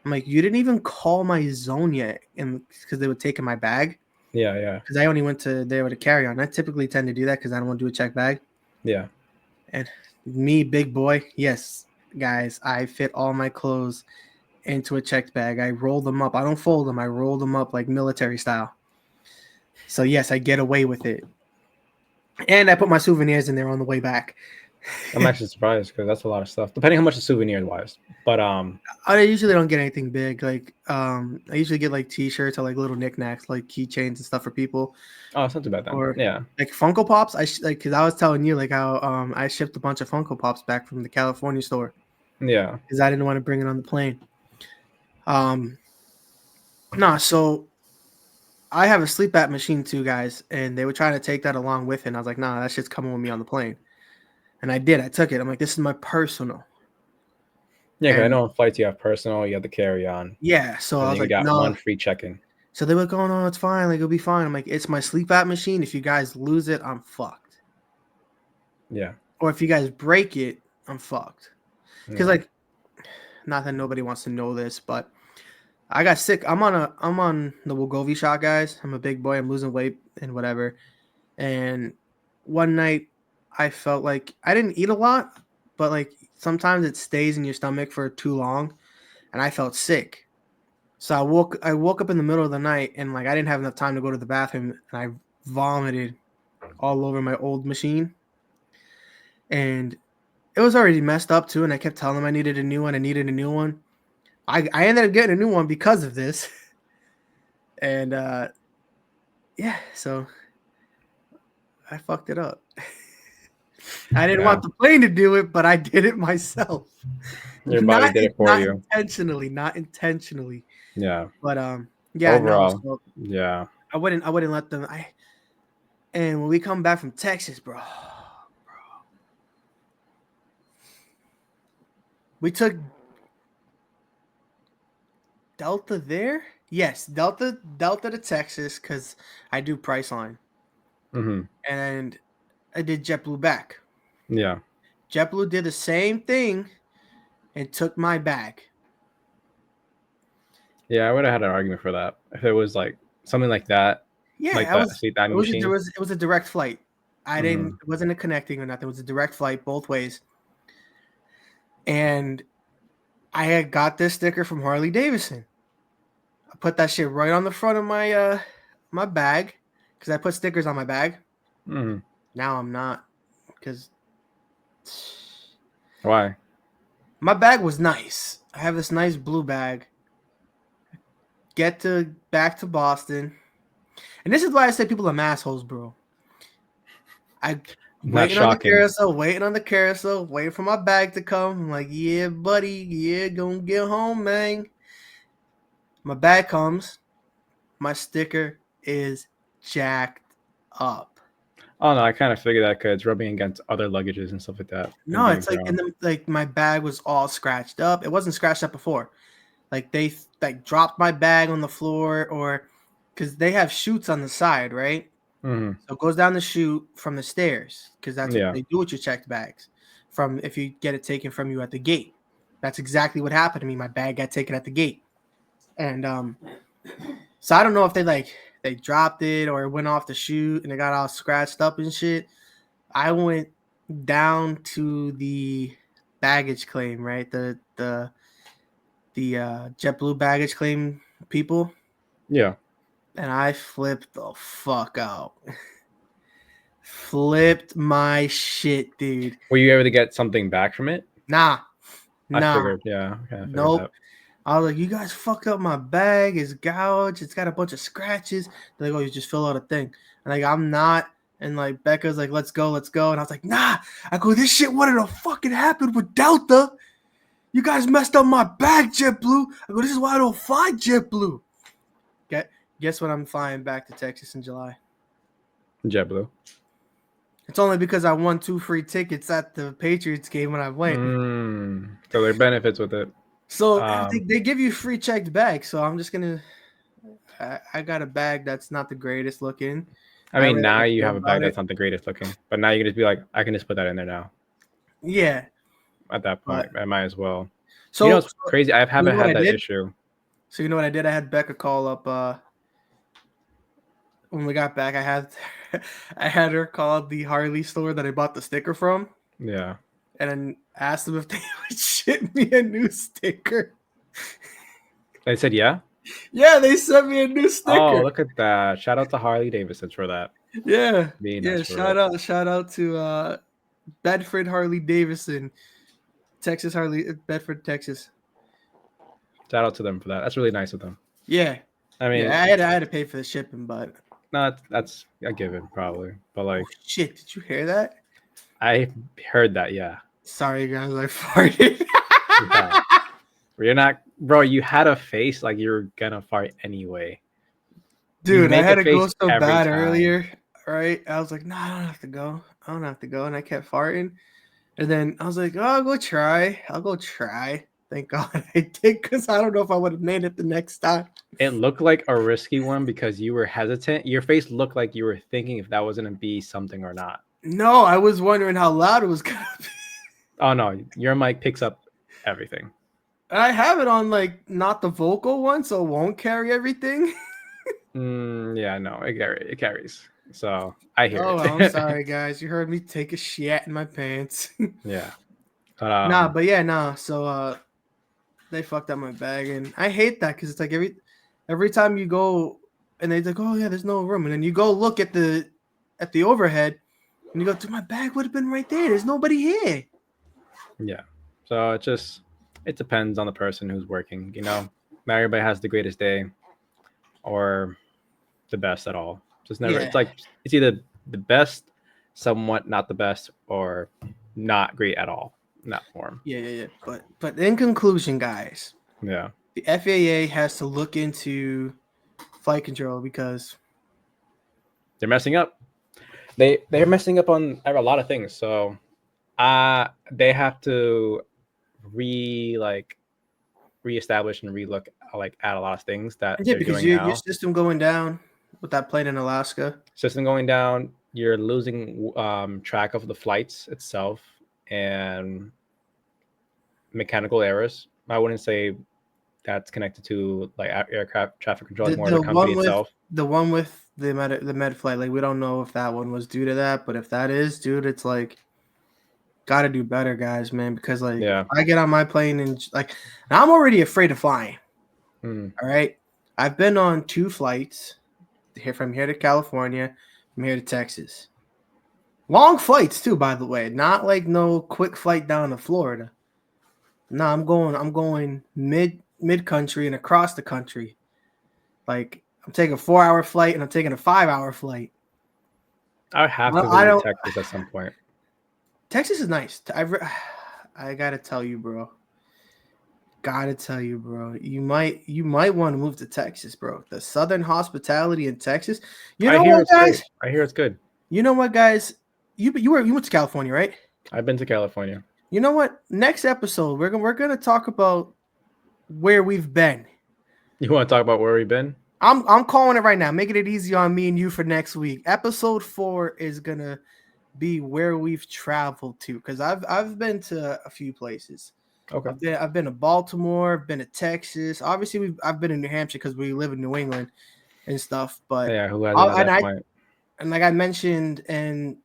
I'm like, you didn't even call my zone yet, and because they were taking my bag. Yeah. Because I only went to there with a carry-on. I typically tend to do that because I don't want to do a check bag. Yeah. And me, big boy, yes, guys, I fit all my clothes into a checked bag. I roll them up. I don't fold them. I roll them up like military style. So yes, I get away with it. And I put my souvenirs in there on the way back. I'm actually surprised because that's a lot of stuff. Depending how much the souvenirs wise, but I usually don't get anything big. Like I usually get like T-shirts or like little knickknacks, like keychains and stuff for people. oh, it's not too bad then. Or Yeah, like Funko Pops. Like because I was telling you like how I shipped a bunch of Funko Pops back from the California store yeah, because I didn't want to bring it on the plane. No, so I have a sleep app machine too, guys, and they were trying to take that along with it. And I was like, nah, that shit's coming with me on the plane. And I did. I took it. I'm like, this is my personal. yeah. Because I And know on flights you have personal, you have the carry on, yeah, so and I then was you like, got no. one free check-in. So they were going, oh, it's fine. Like, it'll be fine. I'm like, it's my sleep app machine. If you guys lose it, I'm fucked. Yeah, Or if you guys break it, I'm fucked. Because yeah. like, not that nobody wants to know this, but I got sick. I'm on the Wegovy shot, guys. I'm a big boy. I'm losing weight and whatever. And one night, I felt like I didn't eat a lot, but like sometimes it stays in your stomach for too long, and I felt sick. So I woke up in the middle of the night and like I didn't have enough time to go to the bathroom, and I vomited all over my old machine. And it was already messed up too, and I kept telling them I needed a new one. I needed a new one. I ended up getting a new one because of this. And yeah, so I fucked it up. I didn't Yeah. want the plane to do it, but I did it myself. Your body did it for not you. not intentionally. Yeah. But yeah, Overall, no. So yeah. I wouldn't let them. And when we come back from Texas, bro, we took Delta there. Yes, Delta to Texas because I do Priceline, Mm-hmm. and I did JetBlue back. Yeah. JetBlue did the same thing and took my bag. Yeah, I would have had an argument for that if it was like something like that, Yeah, like I the was. sleep diving machine. It was a direct flight. I didn't. Mm-hmm. It wasn't a connecting or nothing. It was a direct flight both ways. And I had got this sticker from Harley Davidson. I put that shit right on the front of my my bag because I put stickers on my bag. Mm-hmm. Now I'm not because Why? my bag was nice. I have this nice blue bag. Get to back to Boston, and this is why I say people are assholes, bro. I Not waiting on the shocking. carousel, waiting for my bag to come. I'm like, yeah, buddy, yeah, gonna get home, man. My bag comes. My sticker is jacked up. Oh no, I kind of figured that because it's rubbing against other luggages and stuff like that. And No, being it's like thrown. like my bag was all scratched up. It wasn't scratched up before. Like they like dropped my bag on the floor or because they have chutes on the side, right? Mm-hmm. So it goes down the chute from the stairs because that's what Yeah. they do with your checked bags. From if you get it taken from you at the gate, that's exactly what happened to me. My bag got taken at the gate, and so I don't know if they dropped it or it went off the chute and it got all scratched up and shit. I went down to the baggage claim, right? The JetBlue baggage claim people, Yeah. and I flipped the fuck out. Flipped my shit, dude. Were you able to get something back from it? Nah, I nah, figured. Yeah. I figured nope. that. I was like, you guys fucked up my bag. It's gouged. It's got a bunch of scratches. They're like, oh, you just fill out a thing. And like, I'm not. And like, Becca's like, let's go, let's go. And I was like, nah. I go, this shit wouldn't have fucking happened with Delta. You guys messed up my bag, JetBlue. I go, this is why I don't fly JetBlue. Guess what? I'm flying back to Texas in July. JetBlue. It's only because I won 2 free tickets at the Patriots game when I went. So there are benefits with it. So they give you free checked bags. So I'm just gonna. I got a bag that's not the greatest looking. I mean, really now don't you care have a bag about that's it. not the greatest looking, but now you can just be like, I can just put that in there now. Yeah. At that point, I might as well. So You know, it's crazy. I haven't what had I that did? issue. So you know what I did? I had Becca call up. When we got back, I had her call the Harley store that I bought the sticker from. Yeah. And then asked them if they would shipped me a new sticker. They said yeah. Yeah, they sent me a new sticker. Oh, look at that! Shout out to Harley Davidson for that. Yeah, Being yeah. nice for it. Shout out to Bedford Harley Davidson, Bedford, Texas. Shout out to them for that. That's really nice of them. Yeah, I mean, yeah. I had to pay for the shipping, but no, that's a given probably. But like, oh shit! Did you hear that? I heard that. Yeah. Sorry, guys, I farted. Yeah. You're not, bro. You had a face like you were gonna fart anyway. You Dude, I make had a to go face so every bad time. earlier, right? I was like, no, I don't have to go. I don't have to go. And I kept farting. And then I was like, oh, I'll go try. Thank God I did, because I don't know if I would have made it the next time. It looked like a risky one because you were hesitant. Your face looked like you were thinking if that was gonna be something or not. No, I was wondering how loud it was going to be. Oh no, your mic picks up everything. I have it on, like, not the vocal one, so it won't carry everything. Yeah, no, it carries. So I hear Oh, it. I'm sorry, guys. You heard me take a shit in my pants. Yeah. But So they fucked up my bag, and I hate that because it's like every time you go and they're like, oh yeah, there's no room, and then you go look at the overhead, and you go, dude, my bag would have been right there. There's nobody here. yeah. So it depends on the person who's working. Not everybody has the greatest day or the best at all. Just never. Yeah. It's like it's either the best, somewhat not the best, or not great at all in that form. Yeah. But in conclusion, guys, Yeah. the FAA has to look into flight control because They're messing up. They're messing up on a lot of things. So they have to reestablish and relook at a lot of things that yeah, they're because doing now. your system going down with that plane in Alaska. System going down, you're losing track of the flights itself and mechanical errors. I wouldn't say that's connected to like aircraft traffic control, more the company itself. The one with the med flight, like we don't know if that one was due to that, but if that is, dude, it's like gotta do better, guys, man. Because like I get on my plane and like I'm already afraid of flying. All right, I've been on 2 flights from here to California, from here to Texas. Long flights too, by the way. Not like no quick flight down to Florida. No, I'm going mid country and across the country. Like I'm taking a 4-hour flight and I'm taking a 5-hour flight. I have to visit Texas at some point. Texas is nice. I gotta tell you, bro. You might want to move to Texas, bro. The Southern hospitality in Texas. You know what, guys? I hear it's good. You know what, guys? You went to California, right? I've been to California. You know what? Next episode, we're gonna talk about where we've been. You want to talk about where we've been? I'm calling it right now, making it easy on me and you for next week. Episode 4 is gonna be where we've traveled to, because I've been to a few places. Okay. I've been to Baltimore, been to Texas. Obviously, I've been in New Hampshire because we live in New England and stuff. But yeah, who has and like I mentioned in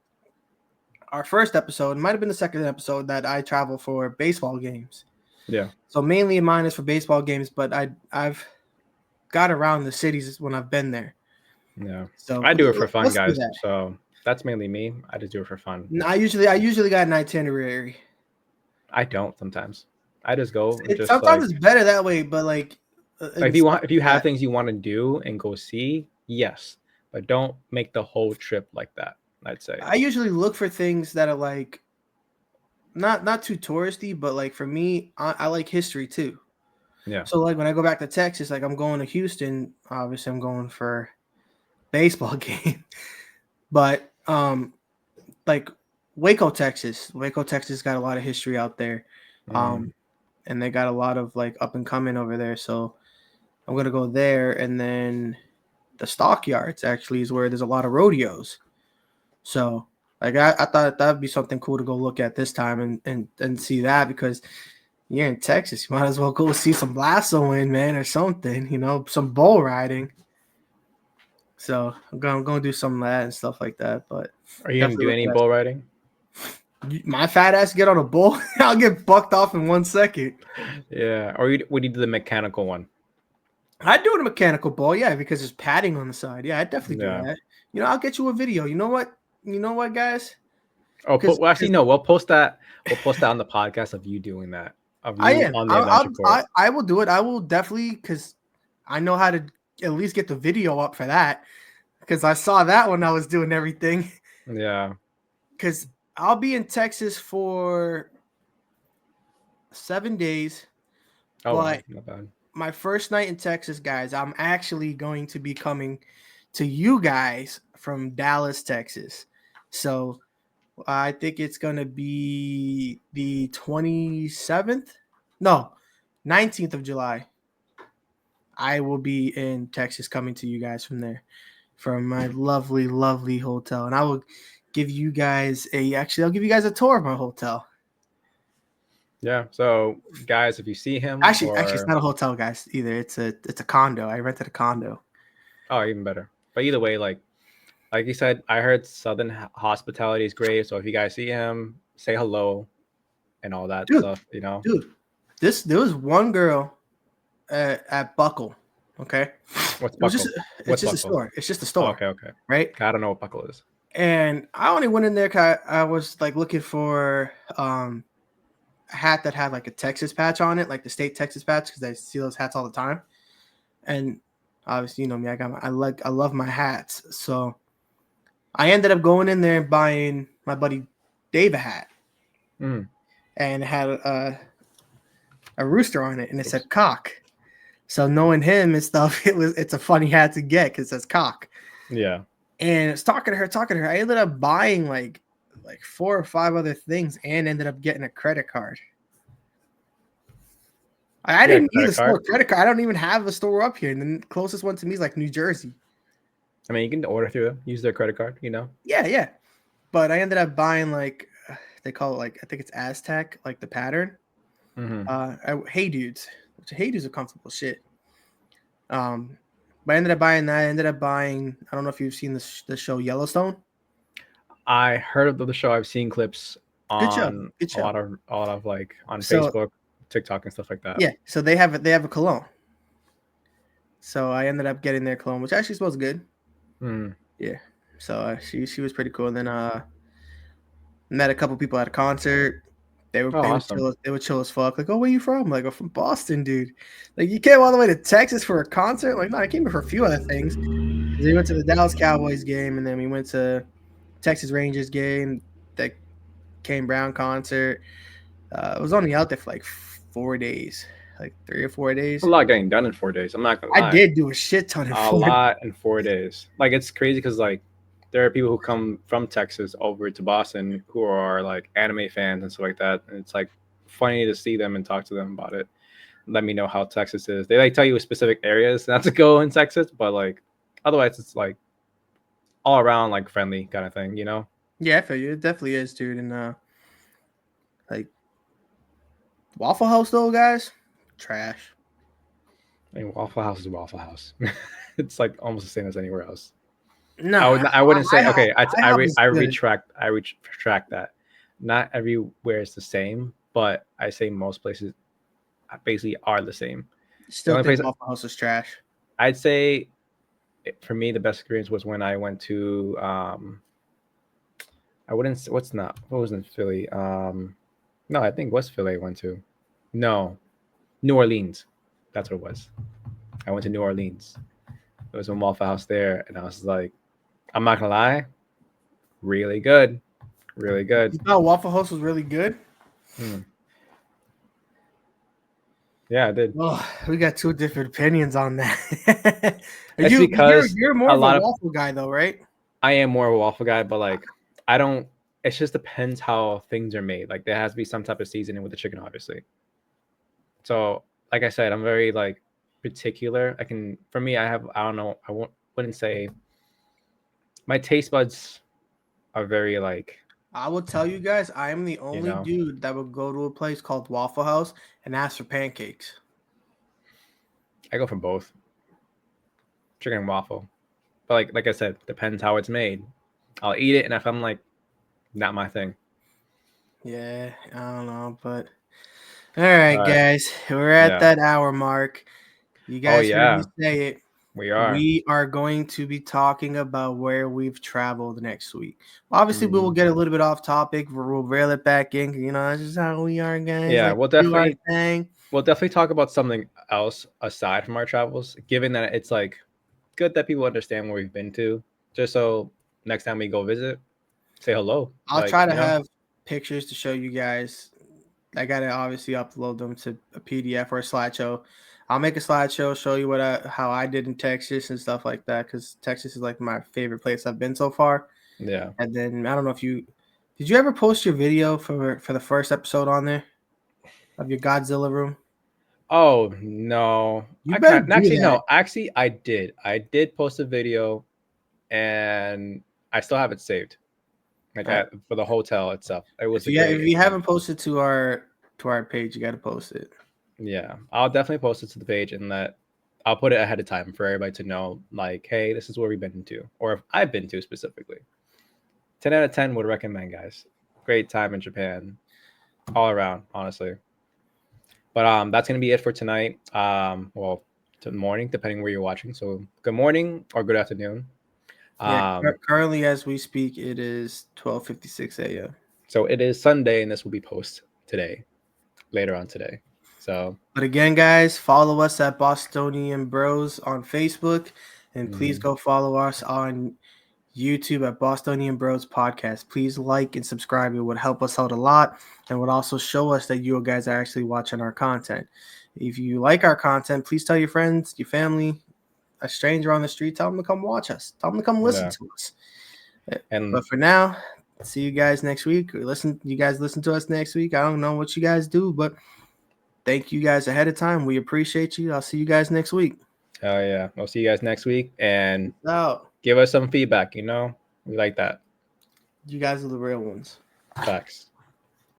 our first episode, it might have been the second episode, that I travel for baseball games. Yeah. So mainly mine is for baseball games, but I've got around the cities when I've been there. Yeah. So I do it for fun, guys. So that's mainly me. I just do it for fun. I usually got an itinerary. I don't sometimes. I just go. Sometimes it's better that way, but like if you have things you want to do and go see, yes, but don't make the whole trip like that. I'd say I usually look for things that are like not too touristy, but like for me, I like history too. Yeah. So like when I go back to Texas, like I'm going to Houston. Obviously, I'm going for baseball game, but like Waco, Texas got a lot of history out there. And they got a lot of like up and coming over there. So I'm going to go there. And then the stockyards actually is where there's a lot of rodeos. So like I thought that'd be something cool to go look at this time and see that, because you're in Texas. You might as well go see some lassoing, man, or something, some bull riding. So I'm going to do some of that and stuff like that. But are you going to do any bull riding? My fat ass get on a bull, I'll get bucked off in 1 second. Yeah, or would you do the mechanical one? I'd do a mechanical bull, yeah, because there's padding on the side. Yeah, I'd definitely do Yeah. that. I'll get you a video. You know what? Guys? Oh, Because well, actually, no. We'll post that. We'll post that on the podcast of you doing that. Of I you am. on the adventure course. I will do it. I will definitely, because I know how to at least get the video up for that. Because I saw that when I was doing everything. Yeah. Because I'll be in Texas for 7 days. Oh, wow. But Not bad. my first night in Texas, guys, I'm actually going to be coming to you guys from Dallas, Texas. So I think it's going to be the 27th. No, 19th of July. I will be in Texas coming to you guys from there, from my lovely, lovely hotel. And I will give you guys I'll give you guys a tour of my hotel. Yeah. So, guys, if you see him, Actually, it's not a hotel, guys, either. It's a condo. I rented a condo. Oh, even better. But either way, like you said, I heard Southern hospitality is great. So if you guys see him, say hello and all that stuff. Dude, there was one girl at Buckle. Okay, What's it was Buckle? it's just a store. It's just a store. Oh, okay. Right. I don't know what Buckle is. And I only went in there because I was like looking for a hat that had like a Texas patch on it, like the state Texas patch, because I see those hats all the time. And obviously, you know me, I love my hats. So I ended up going in there and buying my buddy Dave a hat. Mm. And it had a rooster on it, and it said cock. So knowing him and stuff, it's a funny hat to get because it says cock. Yeah. And it's talking to her. I ended up buying like 4 or 5 other things and ended up getting a credit card. I didn't use a store credit card. I don't even have a store up here. And the closest one to me is like New Jersey. I mean, you can order through them, use their credit card, Yeah. But I ended up buying like, they call it like, I think it's Aztec, like the pattern. Mm-hmm. Hey Dudes, which Hey Dudes are comfortable shit. But I ended up buying that. I ended up buying, I don't know if you've seen the show Yellowstone. I heard of the show. I've seen clips on Good show. a lot of like on Facebook, TikTok, and stuff like that. Yeah, so they have a cologne. So I ended up getting their cologne, which actually smells good. Yeah. So she was pretty cool. And then met a couple people at a concert. They were awesome. They were chill as fuck. Like, oh, where you from? Like, I'm from Boston, dude. Like, you came all the way to Texas for a concert? Like, no, I came here for a few other things. We went to the Dallas Cowboys game, and then we went to Texas Rangers game, the Kane Brown concert. I was only out there for like 4 days, like 3 or 4 days. A lot getting done in 4 days. I'm not gonna lie. I did do a shit ton in 4 days. In 4 days. Like, it's crazy because like there are people who come from Texas over to Boston who are like anime fans and stuff like that. And it's like funny to see them and talk to them about it. Let me know how Texas is. They like tell you specific areas not to go in Texas, but like otherwise it's like all around like friendly kind of thing, Yeah, I feel you. It definitely is, dude. And like Waffle House though, guys, trash. I mean, Waffle House is Waffle House. It's like almost the same as anywhere else. No, I wouldn't say. Okay, I retract that. Not everywhere is the same, but I say most places basically are the same. Still think Waffle House is trash. I'd say for me the best experience was when I went to what was in Philly? No, I think West Philly I went to. No, New Orleans. That's what it was. I went to New Orleans. There was a Waffle House there, and I was like, I'm not gonna lie, really good. You thought Waffle House was really good? Yeah, I did. Well, we got 2 different opinions on that. Because you're more of a waffle guy though, right? I am more of a waffle guy, but like I don't. It just depends how things are made. Like there has to be some type of seasoning with the chicken, obviously. So, like I said, I'm very like particular. For me, I don't know. Wouldn't say my taste buds are very like. I will tell you guys, I am the only dude that would go to a place called Waffle House and ask for pancakes. I go for both, chicken and waffle. But like I said, depends how it's made. I'll eat it, and if I'm like, not my thing. Yeah, I don't know, but all right, All right. guys, we're at Yeah. that hour mark. You Oh guys heard me yeah, say it. we are. We are going to be talking about where we've traveled next week. Obviously, we will Mhm. get a little bit off topic. We'll reel it back in. You know, that's just how we are, guys. Yeah, Like do our thing. we'll definitely talk about something else aside from our travels, given that it's like good that people understand where we've been to, just so next time we go visit, say hello. I'll Like, try to have pictures to show you guys. I gotta obviously upload them to a PDF or a slideshow. I'll make a slideshow, show you how I did in Texas and stuff like that. Because Texas is like my favorite place I've been so far. yeah. And then I don't know if did you ever post your video for the first episode on there of your Godzilla room? Oh no, You I better can't. do Actually, that. no. Actually, I did. I did post a video, and I still have it saved. Like All right. for the hotel itself, it was If a you great if you experience. haven't posted to our page, you got to post it. Yeah, I'll definitely post it to the page, and that I'll put it ahead of time for everybody to know. Like, hey, this is where we've been to, or if I've been to specifically. 10 out of 10 would recommend, guys. Great time in Japan, all around, honestly. But that's gonna be it for tonight. Well, to the morning, depending where you're watching. So good morning or good afternoon. Yeah. Um, Currently, as we speak, it is 12:56 a.m. so it is Sunday, and this will be post today, later on today. So But again, guys, follow us at Bostonian Bros on Facebook, and please mhm, go follow us on YouTube at Bostonian Bros Podcast. Please like and subscribe. It would help us out a lot and would also show us that you guys are actually watching our content. If you like our content, please tell your friends, your family, a stranger on the street, tell them to come watch us. Tell them to come listen yeah, to us. and But for now, see you guys next week. Or you guys listen to us next week. I don't know what you guys do, but thank you guys ahead of time. We appreciate you. I'll see you guys next week. hell yeah, we'll see you guys next week, and Peace out. give us some feedback. We like that. You guys are the real ones. Facts.